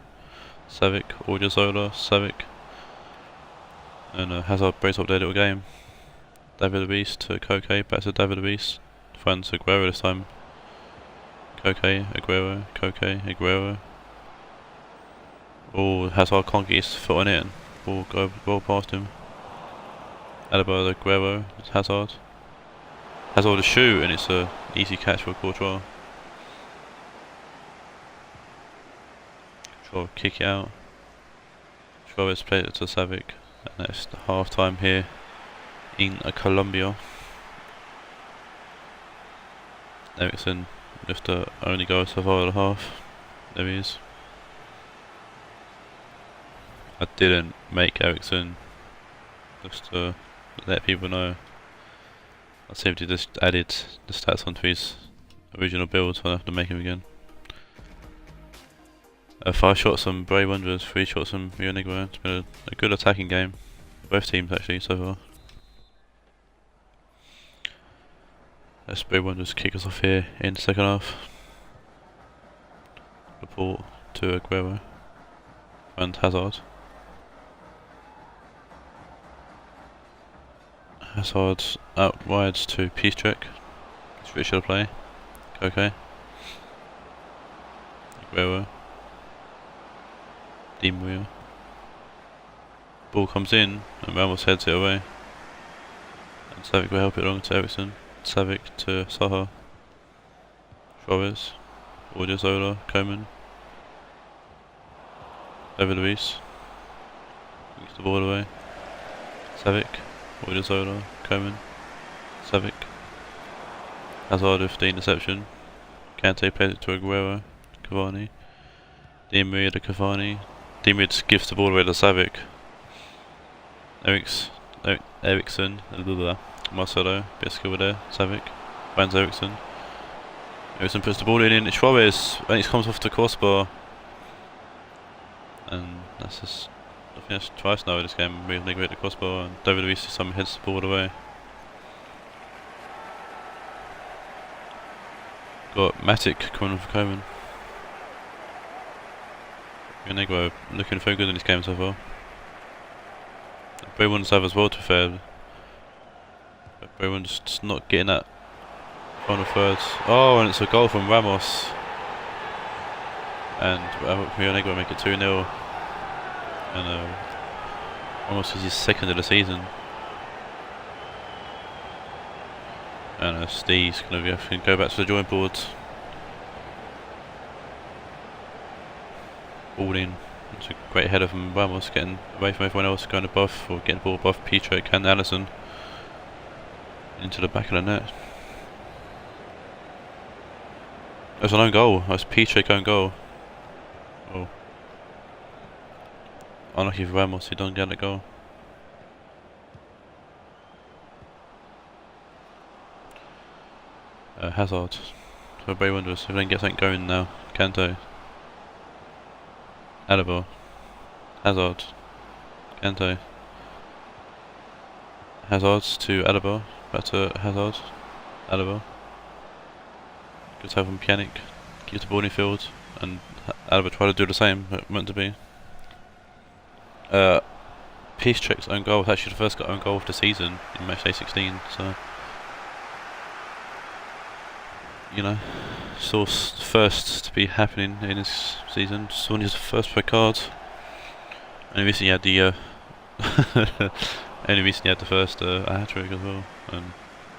Savic. Odriozola. Savic. And Hazard breaks up their little game. David Luiz to Koke. Back to David Luiz. Finds Aguero this time. Koke. Aguero. Koke. Aguero. Oh, Hazard can't get his foot on it, and ball go well past him. Alaba, Aguero, Hazard. Hazard to shoot, and it's a easy catch for Courtois. Courtois kick it out. Suarez played it to Savic, and that's the half time here in Colombia. Ericsson with the only goal so far at the half. There he is. I didn't make Ericsson, just to let people know. I simply just added the stats onto his original build, so I'll have to make him again. 5 shots on Bray Wanderers, 3 shots on Rionegro. It's been a good attacking game, both teams actually so far. Let's Bray Wanderers kick us off here in the second half. Laporte to Aguero and Hazard. Hazard out wide to Piszczek. Switch to play. Koke. Aguero. Di Maria. Ball comes in and Ramos heads it away. And Savic will help it along to Ericsson. Savic to Saha. Suarez. Odriozola. Koeman. David Luiz. Gets the ball away. Savic. Odriozola, Koeman, Savic. Hazard with the interception. Kante plays it to Aguero, Cavani. Di Maria to Cavani. Di Maria gives the ball away to Savic. Ericsson, Marcelo, bit of skill there. Savic, finds Ericsson. Ericsson puts the ball in, it's Suarez, and it comes off the crossbar. And that's just, I think that's twice now in this game we've neglected the crossbar, and David Luiz somehow heads the ball away. Got Matic coming for Koeman. Rionegro looking very good in this game so far. Bray Wanderers have as well, to be fair. But Bray Wanderers just not getting that final third. Oh, and it's a goal from Ramos. And Rionegro make it 2-0. And Ramos is his second of the season. And Steve's going to go back to the drawing board. Ball in. It's a great header from Ramos, getting away from everyone else, going above, or getting the ball above Piszczek and Alisson into the back of the net. There's an own goal. That's Piszczek own goal. Oh. Unlucky for Ramos, he doesn't get that goal. Hazard for Bray Wanderers. If they can get something going now. Kante. Alaba. Hazard. Kante. Hazard to Alaba. Back to Hazard. Alaba. Good help from Pjanic. Keeps the ball in field. And Alaba tried to do the same, but meant to be. Piszczek's own goal was actually the first own goal of the season in Matchday 16, so you know, saw first to be happening in this season. Saw his first red card. Only recently had the first hat trick as well, and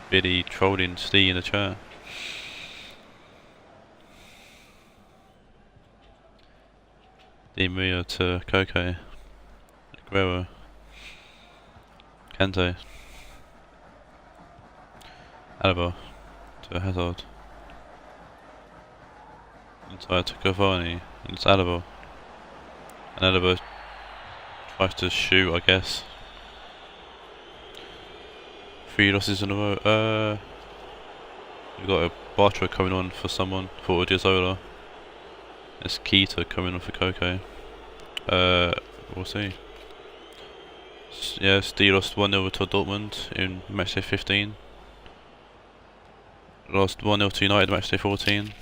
Billy trolling Steve in the chat. Di Maria to Koke. Aguero. Kante. Alaba to Hazard. Inside to Cavani. And it's Alaba. And Alaba tries to shoot, I guess. 3 losses in a row. We've got a Bartra coming on for someone, for Odiozola. It's Keita coming on for Koke. We'll see. Yeah, Steve lost 1-0 to Dortmund in matchday 15. Lost 1-0 to United matchday 14.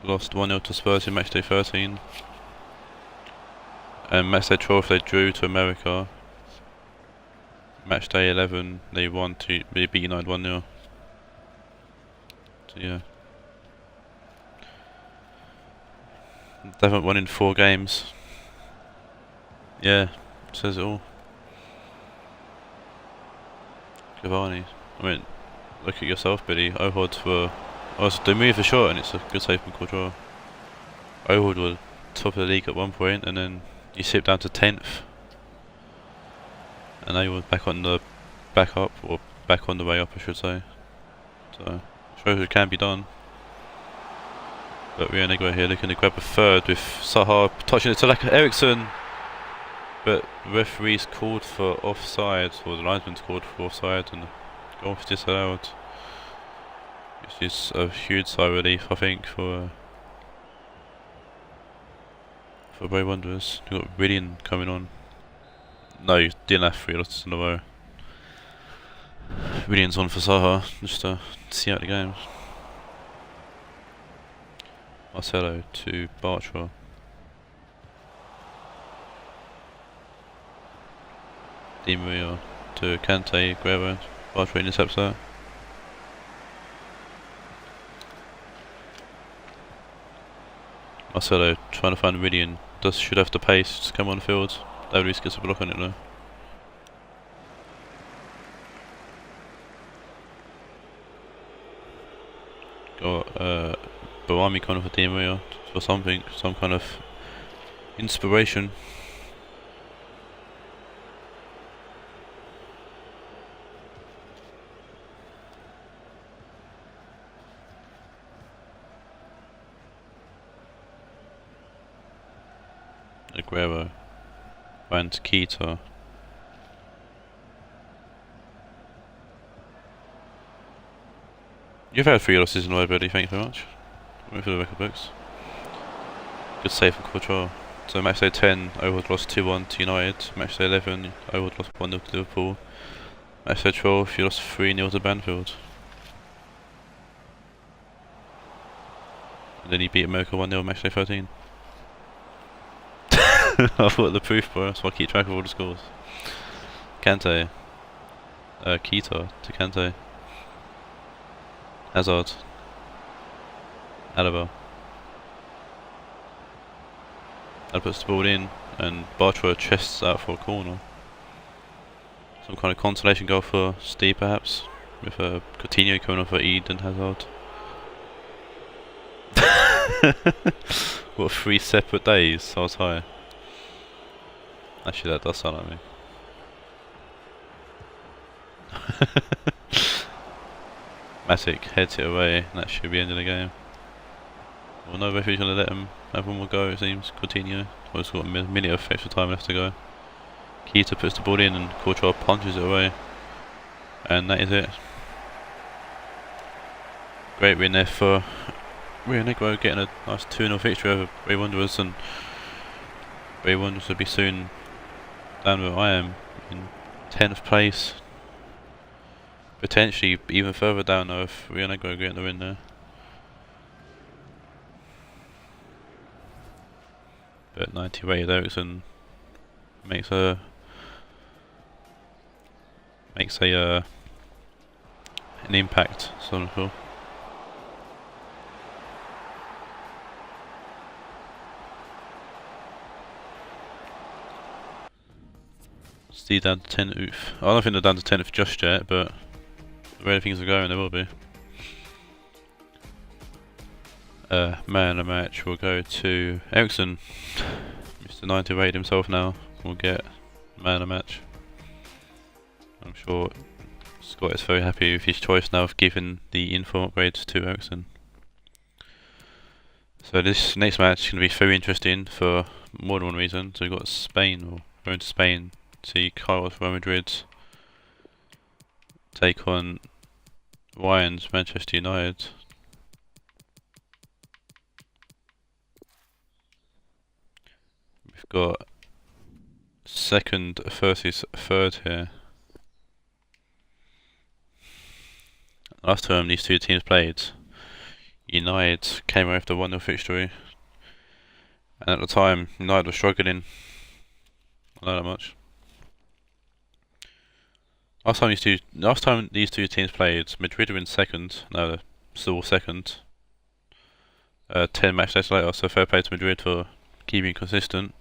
Lost 1-0 to Spurs in matchday 13. And matchday 12 they drew to America. Matchday 11 they beat United 1-0. So yeah. They haven't won in 4 games. Yeah, says it all. Cavani. I mean, look at yourself, Billy. Ohod for... Oh, so they move the shot and it's a good save from Courtois. Ohod were top of the league at one point and then you slipped down to 10th. And now you're back on the back on the way up, I should say. So, shows it can be done. But Rionegro here looking to grab a third with Saha touching it to Eriksson. But referees called for offside, or the linesman's called for offside, and the goal was disallowed. Which is a huge sigh of relief, I think, for Bray Wanderers. You've got Willian coming on. No, you didn't have 3 losses in a row. Willian's on for Saha, just to see out the game. Marcelo to Bartra. Di Maria to Kante, Aguero, Bartra intercepts that. Marcelo trying to find Willian, should have the pace to come on the field. Davies gets a block on it though. Got Bawami coming for Di Maria for something, some kind of inspiration. Aguero ran to Keita. You've had 3 losses in a row, buddy, thank you very much. Wait for the record books. Good save from Courtois. So matchday 10, Ohod lost 2-1 to United. Matchday 11, Ohod lost 1-0 to Liverpool. Matchday 12, you lost 3-0 to Banfield. And then you beat America 1-0 matchday 13. I've got the proof, bro, so I keep track of all the scores. Kante. Keita to Kante. Hazard. Alaba. That puts the ball in, and Bartra chests out for a corner. Some kind of consolation goal for Steve, perhaps, with Coutinho coming off for Eid and Hazard. What, 3 separate days? So I was high. Actually, that does sound like me. Matic heads it away, and that should be the end of the game. Well, no referee's going to let him have one more go, it seems. Coutinho. Well, it's got a minute of extra time left to go. Keita puts the ball in, and Courtois punches it away. And that is it. Great win there for Rionegro, getting a nice 2-0 victory over Bray Wanderers, and Bray Wanderers will be soon down where I am, in 10th place. Potentially even further down though if Rionegro getting the win there. But 90 rated Eriksson makes a an impact, sort of cool. Steve down to 10th. Oof. I don't think they're down to 10th just yet, but the way things are going, they will be. Man of the match will go to Ericsson. Mr. 90 rated himself now will get man of the match. I'm sure Scott is very happy with his choice now of giving the inform upgrades to Ericsson. So this next match is going to be very interesting for more than one reason. So we've got Spain, or going to Spain, see Carlos from Madrid take on Ryan's Manchester United. We've got second versus third here. Last time these two teams played, United came away with the 1-0 victory, and at the time United was struggling. I know that much. Last time these two teams played, Madrid were in second. No, they're still second. 10 match days later, so fair play to Madrid for keeping consistent.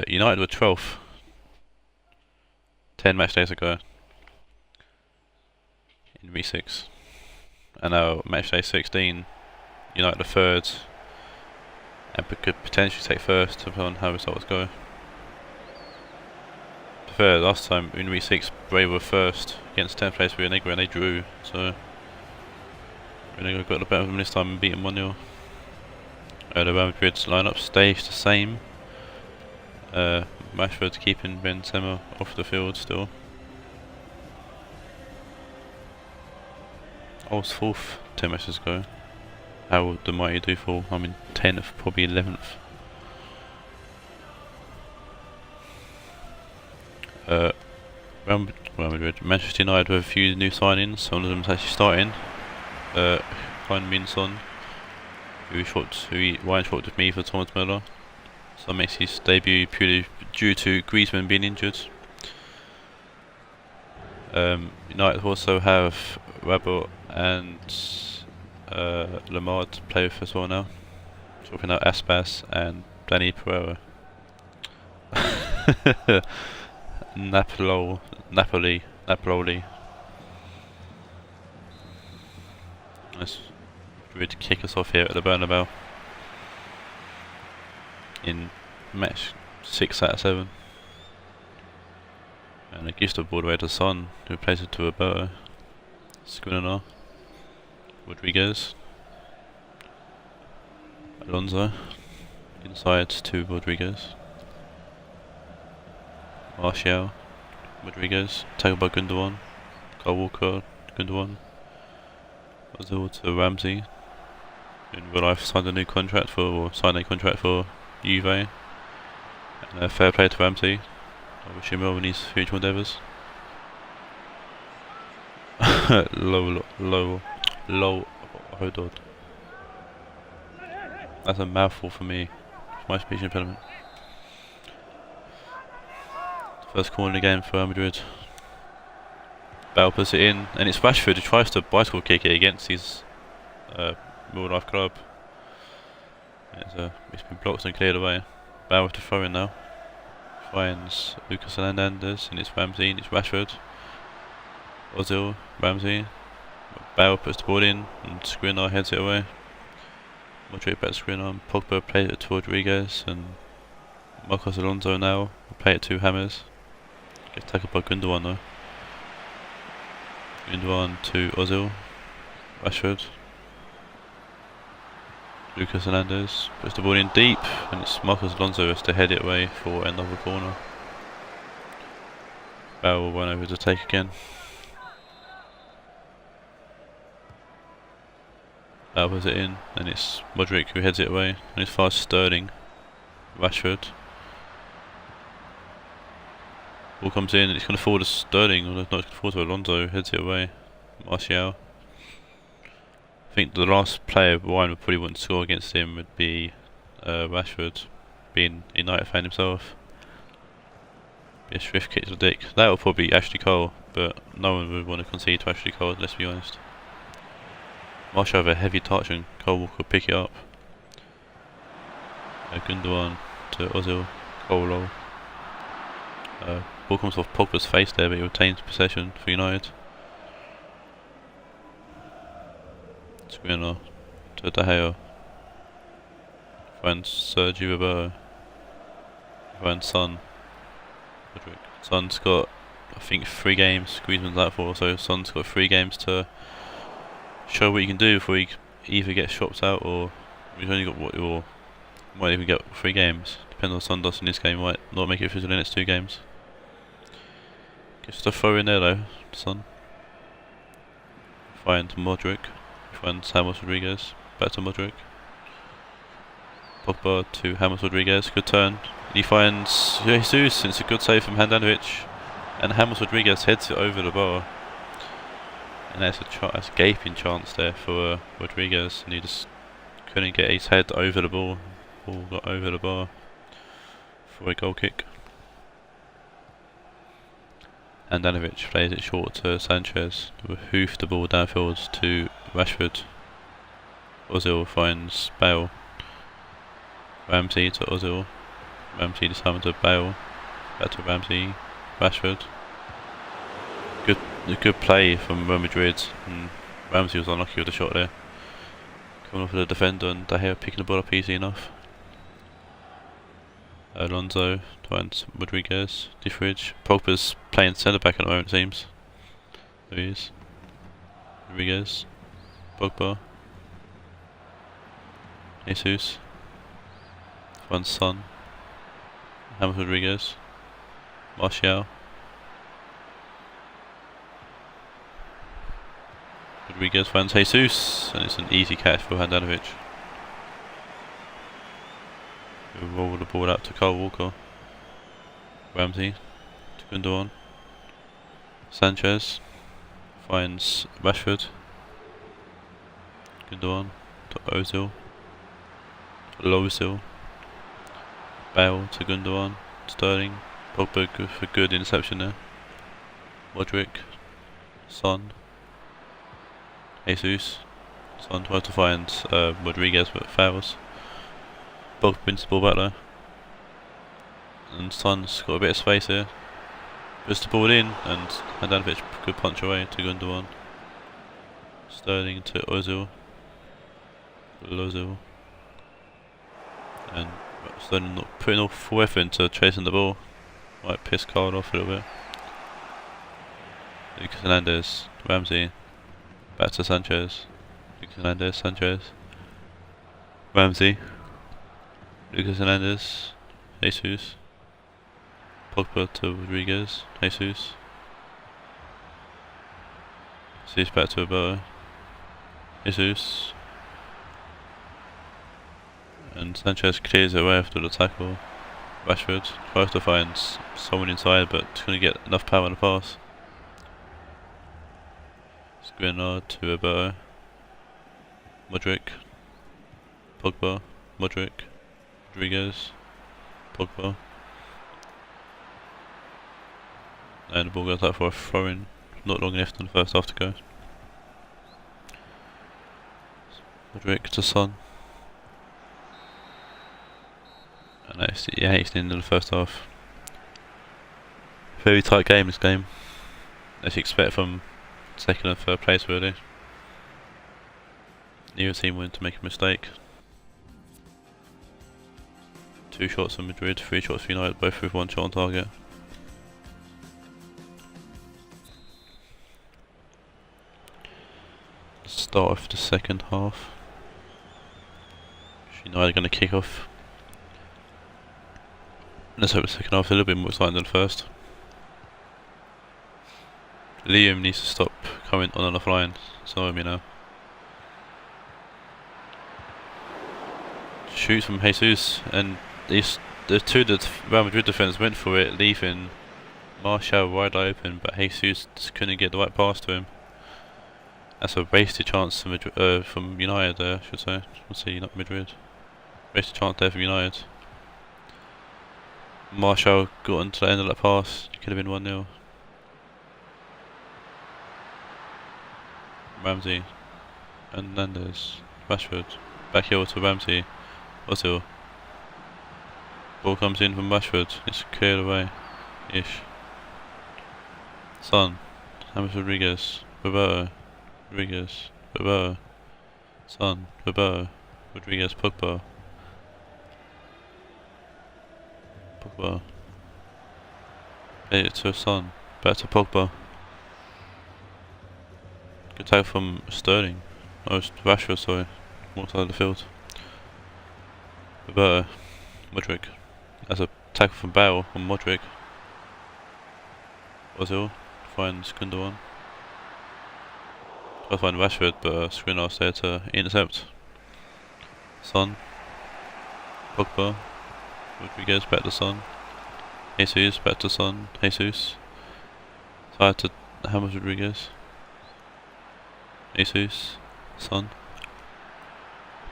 United were 12th 10 match days ago in V6, and now match day 16, United are third and could potentially take first depending on how results go. Fair, last time in V6 Bray were first against 10th place Rionegro and they drew, so Rionegro got the better of them this time and beat them 1-0. The Real Madrid's lineup stays the same. Rashford keeping Benzema off the field still. I was 4th 10 matches ago. How would the mighty do fall? I'm in 10th, probably 11th. Real Madrid, Manchester United with a few new signings. One of them's actually starting. Son, who Ryan swapped with me for Thomas Müller. So makes his debut purely due to Griezmann being injured. United also have Raed and Lamar to play with as well now. Swapping out Aspas and Danny Pereira. Napoli. Nice. Ready to kick us off here at the Bernabeu in match 6 out of 7. And a gift of Bordeaux to Son, who plays it to Roberto. Skriniar, Rodriguez, Alonso, inside to Rodriguez, Martial, Rodriguez, tackled by Gundogan, Kyle Walker, Gundogan, Ozil to Ramsey, in real life signed a contract for Juve, and fair play to Ramsey. I wish him well in his future endeavours. low Ohod. That's a mouthful for me. It's my speech impediment. First corner again for Real Madrid. Bale puts it in, and it's Rashford who tries to bicycle kick it against his real life club. It's been blocked and cleared away. Bale with the throw in now. Finds Lucas Hernandez, and it's Ramsey, and it's Rashford. Ozil, Ramsey. Bale puts the ball in, and Skriniar heads it away. Modric back to Skriniar, and Pogba plays it to Rodriguez, and Marcos Alonso now will play it to Hammers. Gets tackled by Gundogan though. Gundogan to Ozil, Rashford. Lucas Hernandez puts the ball in deep, and it's Marcos Alonso who has to head it away for another corner. Bale will run over to take again. Bale puts it in, and it's Modric who heads it away, and it's fast Sterling. Rashford. Ball comes in, and it's going to fall to Sterling, or not, it's going to fall to Alonso who heads it away. Martial. I think the last player Ryan would probably want to score against him would be Rashford, being a United fan himself. Be a swift kick to the dick. That would probably be Ashley Cole, but no one would want to concede to Ashley Cole, let's be honest. Martial have a heavy touch and Cole Walker would pick it up. Gundogan to Ozil, Cole. Ball comes off Pogba's face there, but he retains possession for United. Skriniar to De Gea. Finds Sergio Roberto. Finds Son. Modric. Son's got, I think, 3 games. Griezmann's out for, so Son's got 3 games to show what you can do before you either get shopped out or you've only got might even get 3 games. Depends on Son does in this game, might not make it through the next 2 games. Just a throw in there though, Son. Find Modric. Finds James Rodriguez. Back to Modric. Pogba to James Rodriguez. Good turn. He finds Jesus. It's a good save from Handanovic. And James Rodriguez heads it over the bar. And that's a gaping chance there for Rodriguez. And he just couldn't get his head over the ball. Ball got over the bar for a goal kick. Handanovic plays it short to Sanchez, who hoofed the ball downfield to Rashford. Ozil finds Bale. Ramsey to Ozil. Ramsey this time to Bale. Back to Ramsey. Rashford. Good play from Real Madrid. And Ramsey was unlucky with the shot there. Coming off of the defender and De Gea picking the ball up easy enough. Alonso finds Rodriguez, Difridge. Pogba's playing centre back at the moment, it seems. There he is. Rodriguez. Pogba. Jesus. Finds Son. James Rodriguez. Martial. Rodriguez finds Jesus, and it's an easy catch for Handanovic. We roll the ball out to Kyle Walker. Ramsey to Gundogan. Sanchez finds Rashford. Gundogan to Ozil. Ozil. Bale to Gundogan. Sterling. Pogba for good interception there. Modric. Son. Jesus. Son tries to find Rodriguez but fails. Pogba wins the ball back there. And Son's got a bit of space here. Puts the ball in and Handanovic could punch away to Gundogan. Sterling to Ozil. Ozil. And Sterling not putting all full effort into chasing the ball. Might piss Carl off a little bit. Lucas Hernandez, Ramsey. Back to Sanchez. Lucas Hernandez, Sanchez. Ramsey. Lucas Hernandez. Jesus. Pogba to Rodriguez. Jesus. Jesus back to Roberto. Jesus. And Sanchez clears it away after the tackle. Rashford tries to find someone inside but couldn't get enough power on the pass. Skriniar to Roberto. Modric. Pogba. Modric. Rodriguez. Pogba. And the ball goes out for a throw-in. Not long left in the first half to go. Modric to Son. And that's the 8th end of the first half. Very tight game this game. As you expect from second and third place really. Neither team wanted to make a mistake. 2 shots for Madrid, 3 shots for United, both with 1 shot on target. Start off the second half. United are going to kick off. Let's hope the second half is a little bit more exciting than the first. Liam needs to stop coming on and offline. Some of me now. Shoots from Jesus, and the 2 that Real Madrid defenders went for it, leaving Martial wide open, but Jesus just couldn't get the right pass to him. That's a wasted chance from United there, I should say. Let's see, not Madrid. Wasted chance there from United. Martial got onto the end of that pass, it could have been 1-0. Ramsey, Hernandez, Rashford, back heel to Ramsey, Ozil. Ball comes in from Rashford, it's cleared away, ish. Son, James Rodriguez, Roberto, Rodriguez, Roberto, Son, Roberto, Rodriguez, Pogba. Pogba. Play it to Son, back to Pogba. Good tackle from Sterling. Oh, it's Rashford, sorry. More side of the field. Roberto, Modric. That's a tackle from Bale on Modric. Ozil finds Gundogan. Try to find Rashford, but Skriniar's there to intercept. Son, Pogba, Rodriguez back to Son, Jesus back to Son, Jesus, tired to James Rodriguez, Jesus, Son.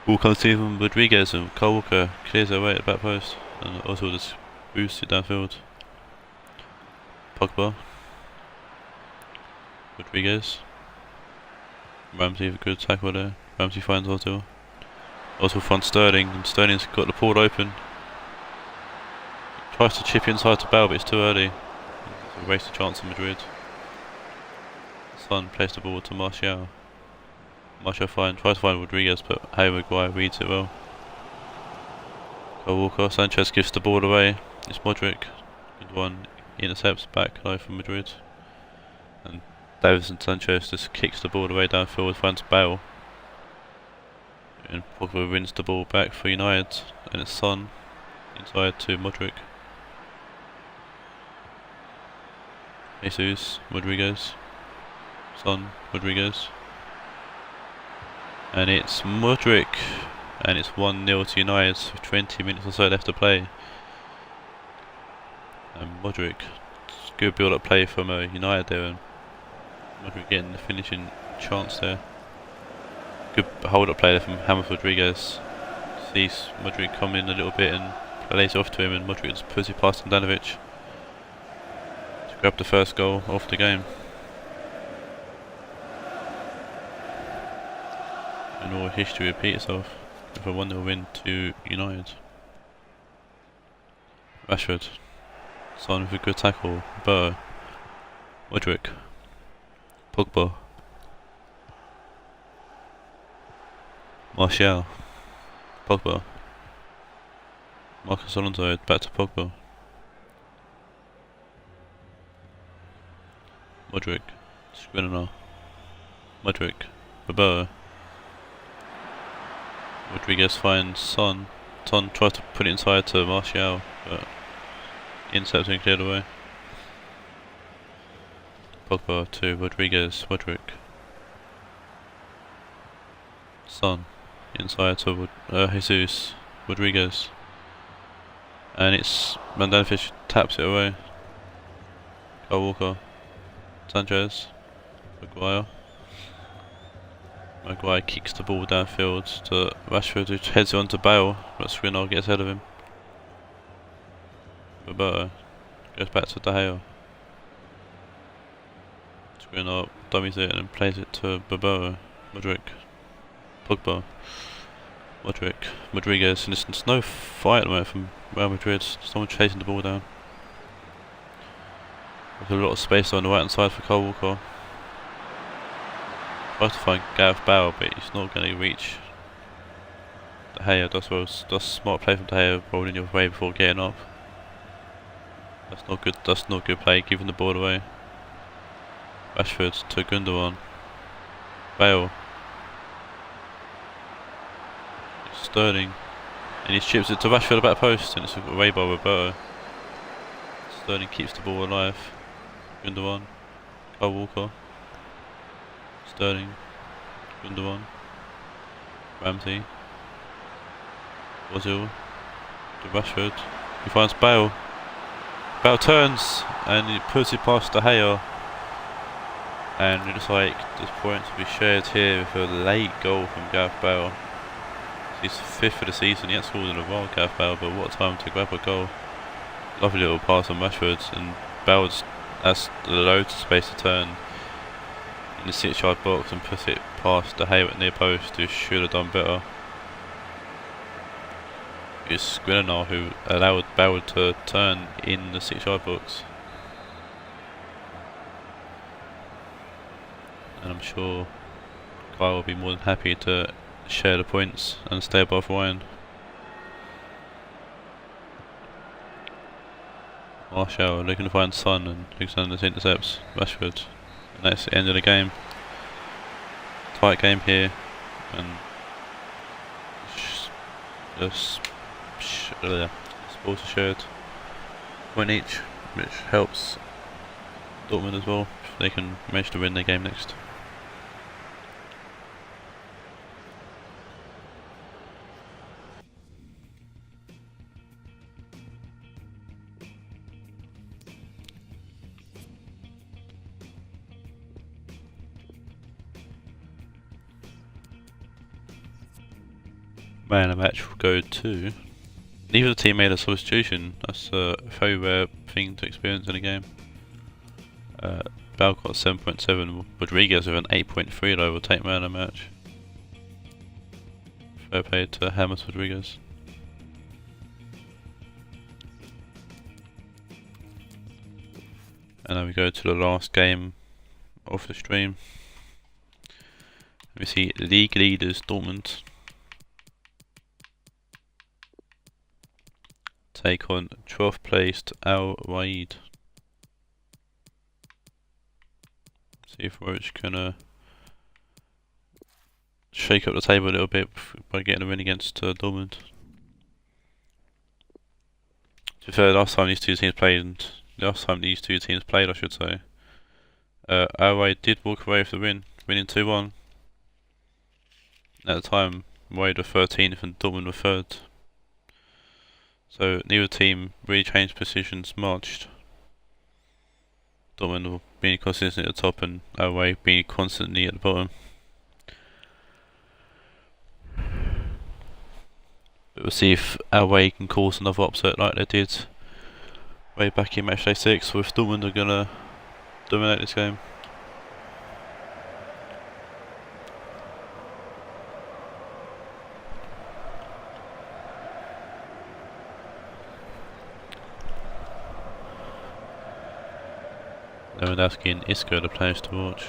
Ball comes to him, Rodriguez, and Kyle Walker clears away at the back post, and also just boosts it downfield. Pogba, Rodriguez, Ramsey with a good tackle there. Ramsey finds Ozil. Ozil finds Sterling, and Sterling's got the ball open. Tries to chip inside to Bale, but it's too early. It's a wasted chance in Madrid. Son plays the ball to Martial. Martial tries to find Rodriguez, but Harry Maguire reads it well. Kyle Walker, Sanchez gives the ball away. It's Modric. Good one. Intercepts back low from Madrid. And Davinson Sanchez just kicks the ball away downfield, finds Bale. And Pogba wins the ball back for United. And it's Son inside to Modric. Jesus, Rodriguez. Son, Rodriguez. And it's Modric. And it's 1-0 to United with 20 minutes or so left to play. And Modric, good build-up play from United there, and Modric getting the finishing chance there. Good hold-up play there from James Rodriguez. Sees Modric come in a little bit and plays it off to him, and Modric just puts it past Handanovic to grab the first goal of the game. And all history repeats itself with a 1-0 win to United. Rashford. Son with a good tackle. Bray, Modric, Pogba, Martial, Pogba, Marcus Alonso back to Pogba, Modric, Skriniar, Modric, Bray. Rodriguez finds Son. Son tries to put it inside to Martial, but intercepted and cleared away. Pogba to Rodriguez, Modric. Son inside to Jesus, Rodriguez. And it's Handanovic taps it away. Kyle Walker, Sanchez, Maguire. Maguire kicks the ball downfield to Rashford, who heads it onto Bale, but Skriniar gets ahead of him. Roberto goes back to De Gea. Skriniar dummies it and plays it to Roberto. Modric, Pogba, Modric, Rodriguez, and there's no fight at the moment from Real Madrid. Someone chasing the ball down. There's a lot of space on the right hand side for Kyle Walker. Tries to find Gareth Bale, but he's not going to reach De Gea. That's smart play from De Gea, rolling your way before getting up. That's not good. That's not good play. Giving the ball away. Rashford to Gundogan. Bale. Sterling, and he chips it to Rashford at the back post, and it's away by Roberto. Sterling keeps the ball alive. Gundogan. Kyle Walker. Sterling, Wimbledon, Ramsey, Ozil, to Rashford. He finds Bale. Bale turns and he puts it past De Gea. And it looks like there's points to be shared here with a late goal from Gareth Bale. He's 5th of the season. He hasn't scored in a while, Gareth Bale, but what a time to grab a goal. Lovely little pass on Rashford, and Bale has loads of space to turn in the 6-yard box and put it past De Gea at near post, who should have done better. It's Skriniar who allowed Bale to turn in the 6-yard box. And I'm sure Kyle will be more than happy to share the points and stay above Ryan. Marshall looking to find Son and Alexander's intercepts Rashford, and that's the end of the game. Tight game here, and Spurs are shared point each, which helps Dortmund as well if they can manage to win their game next. Man of the match will go to... Neither team made a substitution. That's a very rare thing to experience in a game. Bell got 7.7. Rodriguez with an 8.3 though will take man of the match. Fair play to James Rodriguez. And now we go to the last game of the stream. We see league leaders Dortmund take on 12th placed Raed. See if Roach can shake up the table a little bit by getting a win against Dortmund. To be fair, last time these two teams played, I should say, Raed did walk away with the win, winning 2-1. At the time, Raed were 13th and Dortmund were 3rd. So neither team really changed positions much. Dortmund being consistently at the top and Raed being constantly at the bottom. But we'll see if Raed can cause another upset like they did way back in Matchday 6, or if Dortmund are gonna dominate this game. Lewandowski and Isco the players to watch.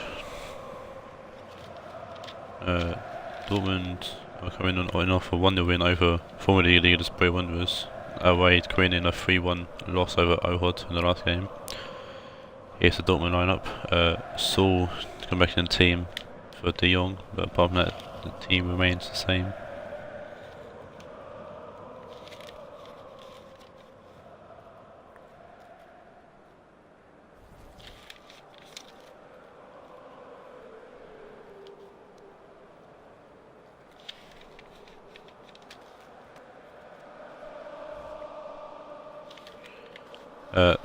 Dortmund are coming on off a 1-0 win over former league leaders Bray Wanderers. Raed coming in a 3-1 loss over Ohod in the last game. Here's the Dortmund lineup. Saul to come back in the team for De Jong, but apart from that the team remains the same.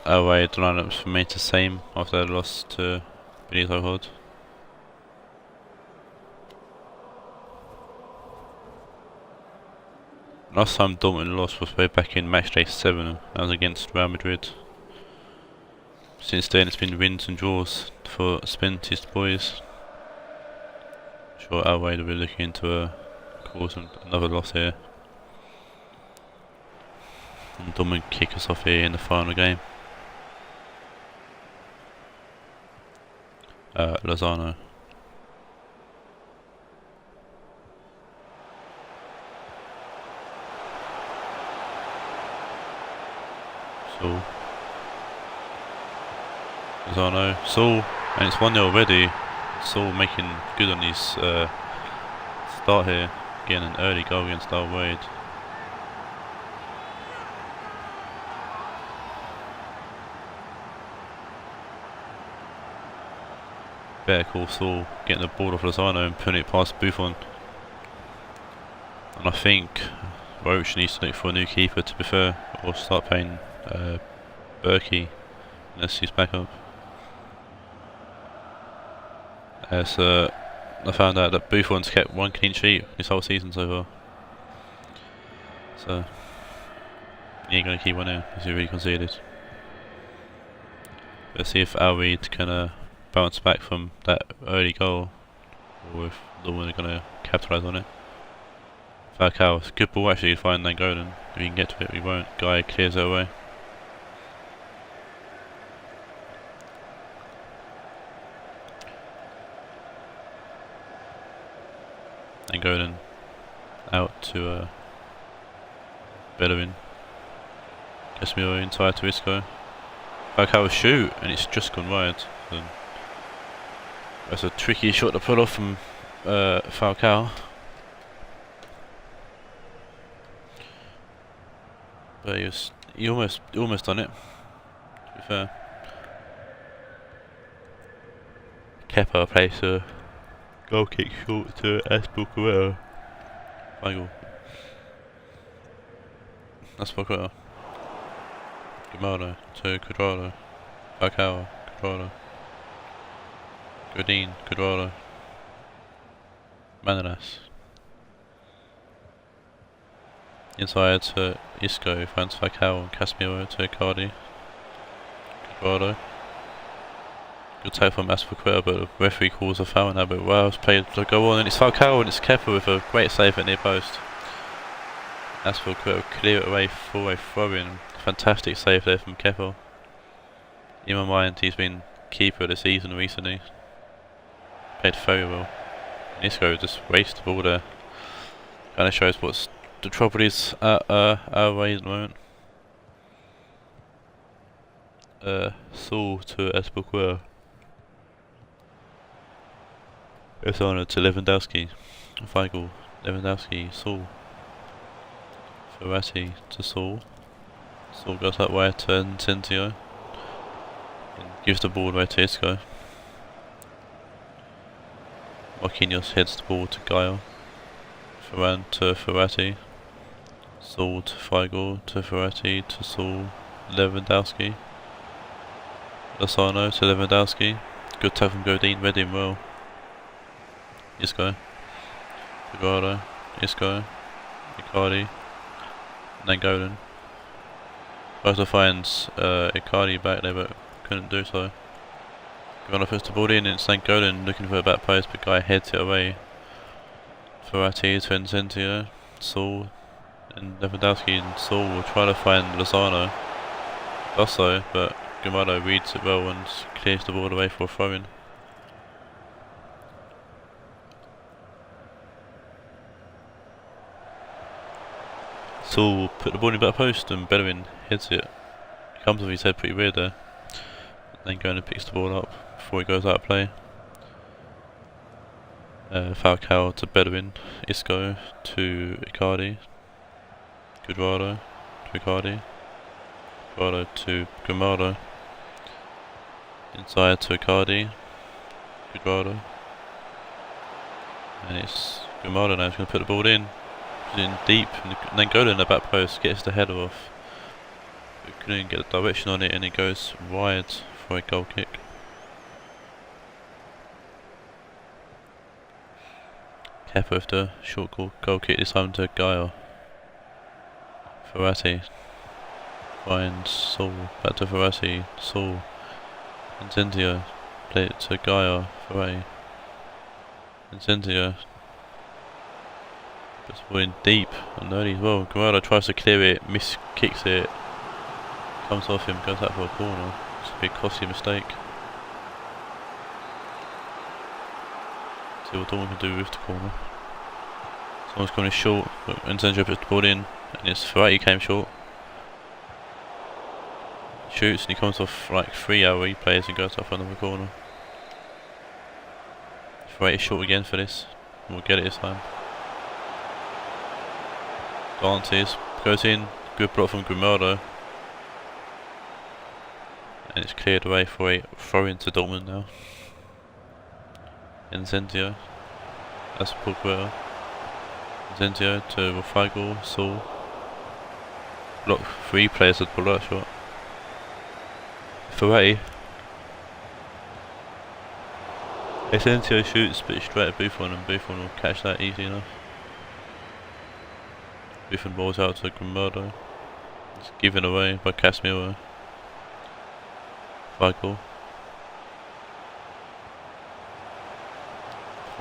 Away, the lineups remained the same after their loss to Ohod. Last time Dortmund lost was way back in Matchday 7, that was against Real Madrid. Since then it's been wins and draws for Spentist boys. I'm sure Away will be looking into cause another loss here. And Dortmund kick us off here in the final game. Lozano. Saul, and it's 1-0 already. Saul making good on his start here, getting an early goal against Raed. Better call Saul getting the ball off Lozano and putting it past Buffon. And I think Roach needs to look for a new keeper, to be fair, or start playing Berkey unless he's back up. So I found out that Buffon's kept 1 clean sheet this whole season so far. So he ain't going to keep one here because he really conceded. Let's see if Raed can bounce back from that early goal, or if Dortmund are going to capitalise on it. Falcao, it's a good ball actually to find Nainggolan. If we can get to it, we won't. Guy clears it away. Nainggolan Out to Bellerin. Casemiro inside to Isco. Falcao shoot, and it's just gone wide. So that's a tricky shot to pull off from Falcao. But he almost done it, to be fair. Kepa plays a goal kick short to Aspilicueta. Final. Aspilicueta. Grimaldo to Cuadrado. Falcao, Cuadrado. Godin, Cuadrado. Manolas. Inside to Isco, finds Falcao and Casemiro to Icardi. Cuadrado. Good take from Aspilicueta, but the referee calls a foul now, but well, it's played to go on, and it's Falcao and it's Kepa with a great save at near post. Aspilicueta clear it away for a throw-in. Fantastic save there from Kepa. In my mind, he's been keeper of the season recently. Played very well. And Isco just wasted the ball there. Kind of shows what's the trouble is at our way at the moment. Saul to Aspilicueta. Lozano to Lewandowski. Weigl, Lewandowski, Saul. Verratti to Saul. Saul goes that way to Incentio. And gives the ball away to Isco. Marquinhos heads the ball to Gaio. Ferran to Verratti. Saul to Weigl to Verratti to Saul. Lewandowski. Lozano to Lewandowski. Good tackle from Godin, read him well. Isco. Cuadrado. Isco. Icardi. Nainggolan. Also finds Icardi back there, but couldn't do so. Cuadrado puts the ball in, and it's Nainggolan looking for a back post, but guy heads it away. Verratti to Incentio. Saul and Lewandowski, and Saul will try to find Lozano. Also, but Grimaldo reads it well and clears the ball away for a throw-in. Saul will put the ball in the back post and Bellerin hits it. Comes with his head pretty weird there. Then goes and picks the ball up before he goes out of play. Falcao to Bellerin. Isco to Icardi. Cuadrado to Icardi. Cuadrado to Grimaldo. Inside to Icardi. Cuadrado. And it's Grimaldo now who's going to put the ball in. In deep, and then Nainggolan in the back post gets the header off. But couldn't get the direction on it, and it goes wide for a goal kick. Kepa with the short goal kick this time to Gaio. Verratti finds Saul, back to Verratti, Saul, Incentio, play it to Gaio, Verratti, Incentio. Puts the ball in deep and early as well. Grimaldo tries to clear it, kicks it, comes off him, goes out for a corner. It's a big costly mistake. See what Dortmund can do with the corner. Someone's coming short, but Incentio puts the ball in, and it's Verratti came short. Shoots and he comes off like 3 hour replays and goes off another corner. Verratti short again for this. We'll get it this time. Dantes goes in, good block from Grimaldo, and it's cleared away for a throw into Dortmund now. Incentio, Aspilicueta, Incentio to Weigl, Saul. Block 3 players had pulled that shot. Verratti. Incentio shoots, but straight at Buffon, and Buffon will catch that easy enough. Buffon balls out to Grimaldo. It's given away by Casemiro. Weigl.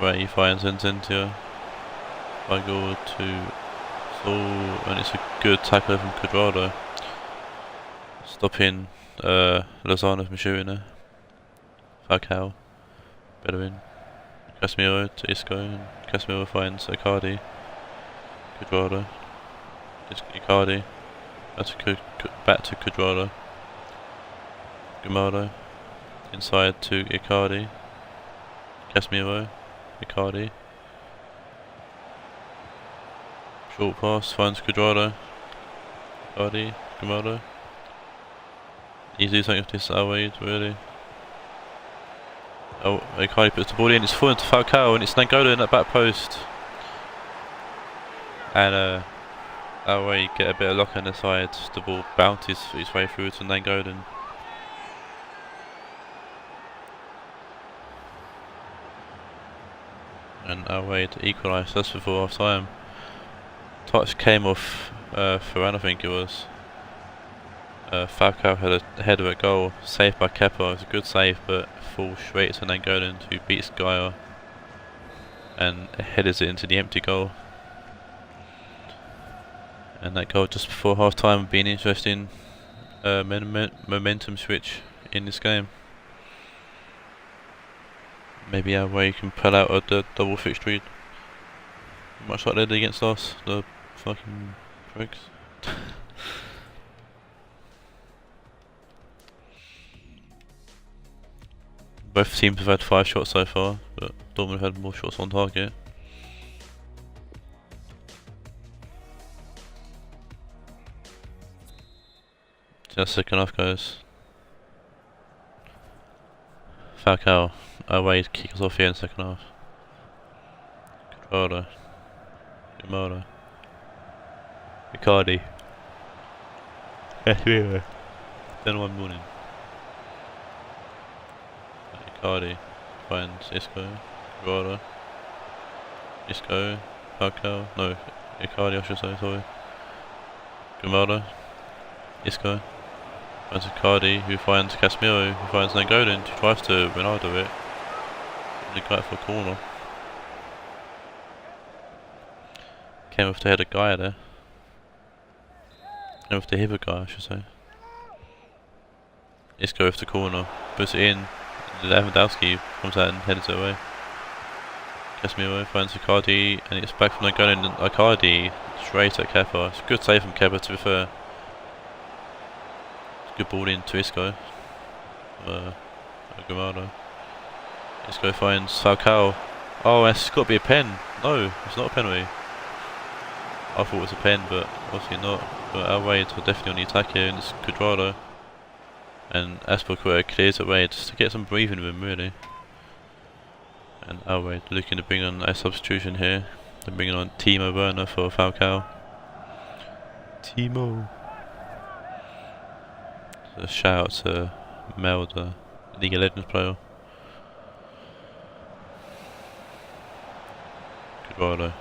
Ray finds Incentio. Weigl to Saul, and it's a good tackle from Cuadrado. Stopping Lozano from shooting there. Falcao. Bellerin. Casemiro to Isco, and Casemiro finds Icardi. Quadrado. It's Icardi. Back to Quadrado. Gamado. Inside to Icardi. Casemiro. Icardi. Short pass, finds Quadrado. Icardi. Gamado. He's doing something with this Raed, really. Oh, Icardi puts the ball in, it's falling to Falcao and it's Nangola in that back post. And Raed get a bit of luck on the side, the ball bounces its way through to Nangola. And Raed equalised just before half time. Touch came off Ferran, I think it was. Falcao had a header at goal, saved by Kepa. It was a good save, but falls straight to Nangolan, who beats Gaia and headers it into the empty goal. And that goal just before half time would be an interesting momentum switch in this game. Maybe our way can pull out a double fixture, much like they did against us, the fucking pricks. Both teams have had 5 shots so far, but Dortmund have had more shots on target. Just second half, guys. Falcao, away to kick us off here in the second half. Quadrado. Gamado. Icardi. Casemiro. Then one morning. Icardi finds Isco. Quadrado. Isco. Falcao. No, Icardi I should say, sorry. Gamado. Isco. Finds Icardi, who finds Casemiro, who finds Nangolan, who tries to Ronaldo it. And he got it for a corner. Came off the head of Gaia there. Came off the hip of Gaia, I should say. Isco off the corner, puts it in. Lewandowski comes out and heads it away. Casemiro finds Icardi, and it's back from Nangolan, and Icardi straight at Kepa. It's a good save from Kepa, to be fair. Good ball in to Isco. Gamado. Isco finds Falcao. Oh, it's got to be a pen. No, it's not a penalty. I thought it was a pen, but obviously not. But Raed are definitely on the attack here, and it's Quadrado. And Aspilicueta clears it away just to get some breathing with him, really. And Raed looking to bring on a substitution here. They're bringing on Timo Werner for Falcao. Timo. A shout out to Mel, the League of Legends player. Quadrado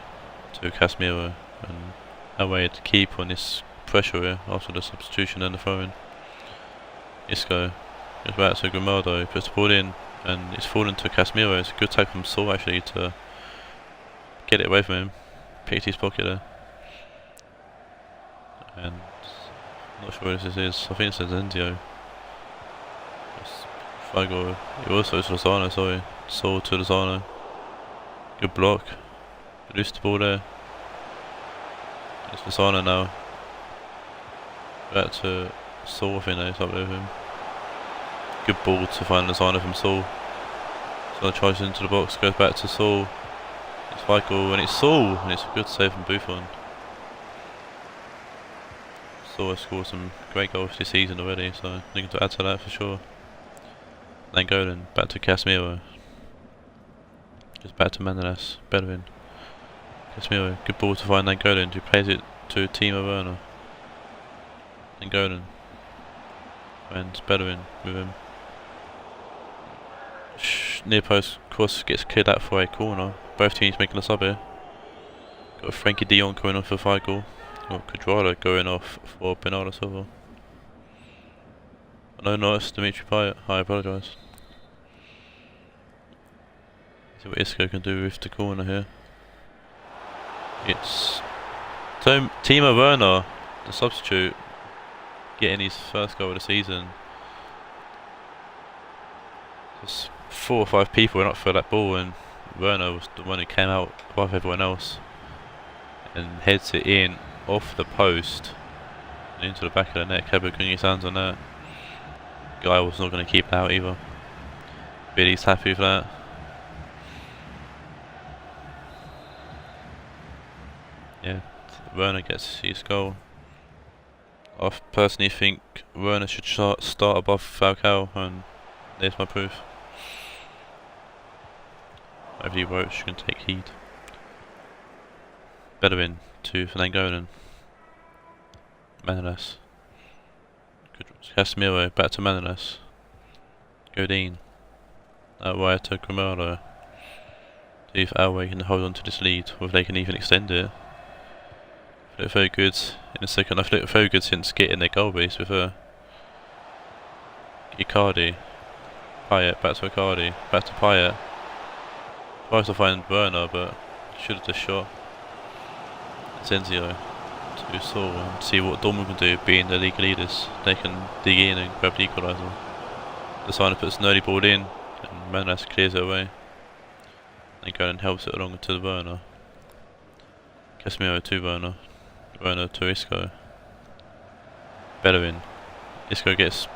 to Casemiro, and Raed to keep on this pressure here after the substitution and the throw-in. Isco goes back to Grimaldo, puts the ball in, and it's fallen to Casemiro. It's a good tag from Saul actually to get it away from him. Picked his pocket there. And I'm not sure what this is. I think it says Enzio. Figo. It also is Lozano, sorry. Saul to Lozano. Good block. Release the ball there. It's Lozano now. Back to Saul, I think they up with him. Good ball to find Lozano from Saul. Lozano charges into the box, goes back to Saul. It's Figo, and it's Saul! And it's a good save from Buffon. Saul has scored some great goals this season already, so nothing to add to that for sure. Nangolan, back to Casemiro. Just back to Manolas, Bellerin. Casemiro, good ball to find Nangolan, who plays it to Timo Werner. Nangolan. And Bellerin with him. Near post cross gets cleared out for a corner. Both teams making a sub here. Got Frankie de Jong going off for Figo. Got Quadrado going off for Bernardo Silva. No, it's Dimitri Payet. I apologise. See what Isco can do with the corner here. It's Timo Werner, the substitute, getting his first goal of the season. Just 4 or 5 people went up for that ball, and Werner was the one who came out above everyone else. and heads it in off the post and into the back of the net. Kepa couldn't get his hands on that. Guy was not going to keep it out either. Billy's happy with that. Yeah, Werner gets his goal. I personally think Werner should start above Falcao, and there's my proof. Whatever you wrote, you can take heed. Bellerin to Fernango. Manolas. Good. Casemiro back to Manolas. Godin. Out wide to Grimado. See if Alway can hold on to this lead, or if they can even extend it. They look very good in the second. They've looked very good since getting their goal base with Icardi. Payet back to Icardi. Back to Payet. Tries to find Werner, but should have just shot. Zenzio to Saul and see what Dortmund can do, being the league leaders. They can dig in and grab the equaliser. The signer puts an early ball in, and Manolas clears it away. And goes and helps it along to the Werner. Casemiro to Werner. Werner to Isco. Bellerin. Isco gets...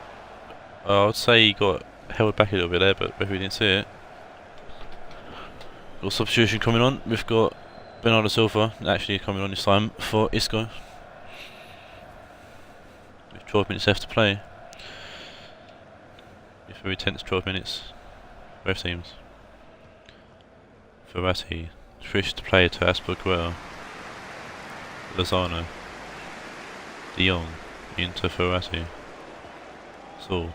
I would say he got held back a little bit there, but if we didn't see it. Got substitution coming on. We've got Bernardo Silva actually coming on this time for Isco. With 12 minutes left to play. With every 10 to 12 minutes. Both teams. Verratti. Switch to play to Asperguer. Lozano. De Jong into Verratti. Saul.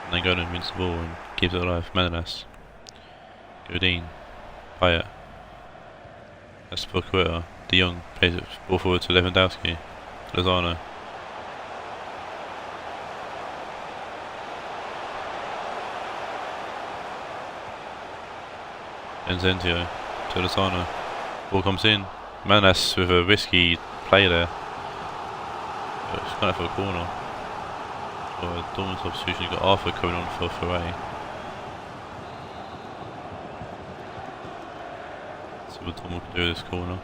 And then Godin wins the ball and keeps it alive. Manolas. Godin. Payet. Asperguer. De Jong plays it ball forward to Lewandowski. Lozano. And Zenzio to Lozano. Ball comes in. Manolas with a risky play there. It's kind of for a corner. Or a Dortmund substitution. You've got Arthur coming on for Ray. So what Dortmund can do with this corner.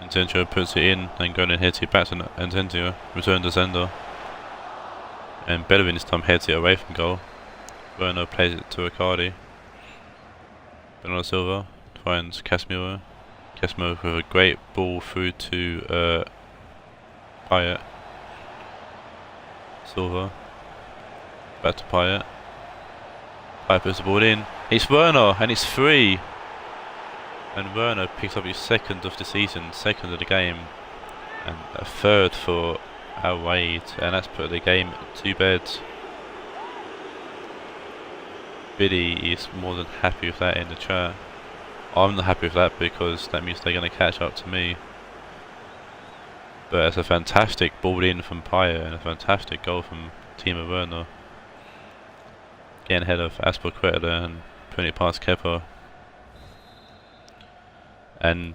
Zenzio puts it in and going and heads it back to Zenzio. Return to Zender. And Bellerin this time heads it away from goal. Werner plays it to Icardi. Bernardo Silva finds Casemiro. Casemiro with a great ball through to Payet. Silva. Back to Payet. Payet puts the ball in. It's Werner and it's 3. And Werner picks up his second of the season, second of the game. And a third for Raed. And that's put the game to bed. Billy is more than happy with that in the chat. I'm not happy with that because that means they're going to catch up to me. But it's a fantastic ball in from Payet and a fantastic goal from Timo Werner. Getting ahead of Asperqueta and putting it past Kepa. And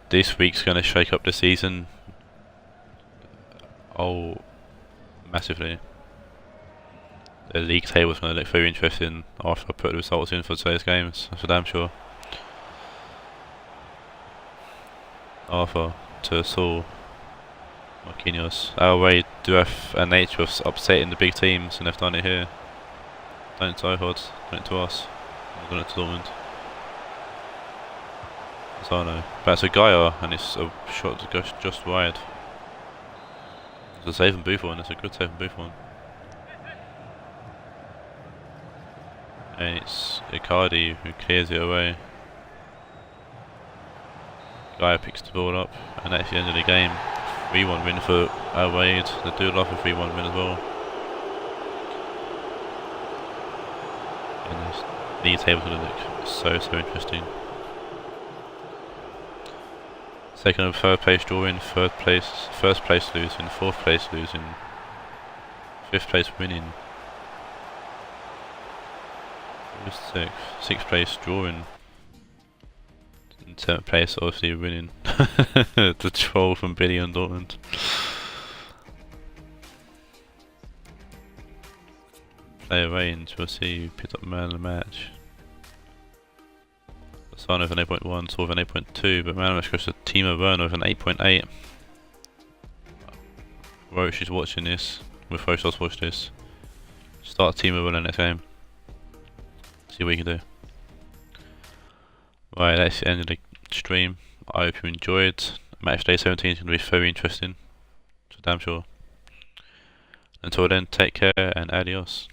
this week's going to shake up the season. Oh, massively. The league table is going to look very interesting after I put the results in for today's games, that's for damn sure. Arthur to Saul. Marquinhos. Our way do have a nature of upsetting the big teams, and they've done it here. Done it to Ohod, done it to us, done it to Dortmund. Zano. Back to Gaia, and it's a shot that goes just wide. It's a save and Buffon, it's a good save and Buffon. And it's Icardi who clears it away. Gaia picks the ball up, and that's the end of the game. 3-1 win for Raed. They do love a 3-1 win as well. And this league table's going to look so interesting. Second and third place drawing, first place losing, fourth place losing, fifth place winning. Sixth place drawing. And seventh place obviously winning. The troll from Billy and Dortmund. Player range, we'll see who picked up man of the match. Son with an 8.1, Tor with an 8.2, but man of the match goes to Timo Werner with an 8.8. Roach is watching this. With Roach, let's watch this. Start Timo Werner next game. See what you can do. Right, that's the end of the stream. I hope you enjoyed. Matchday 17 is going to be very interesting. So damn sure. Until then, take care and adios.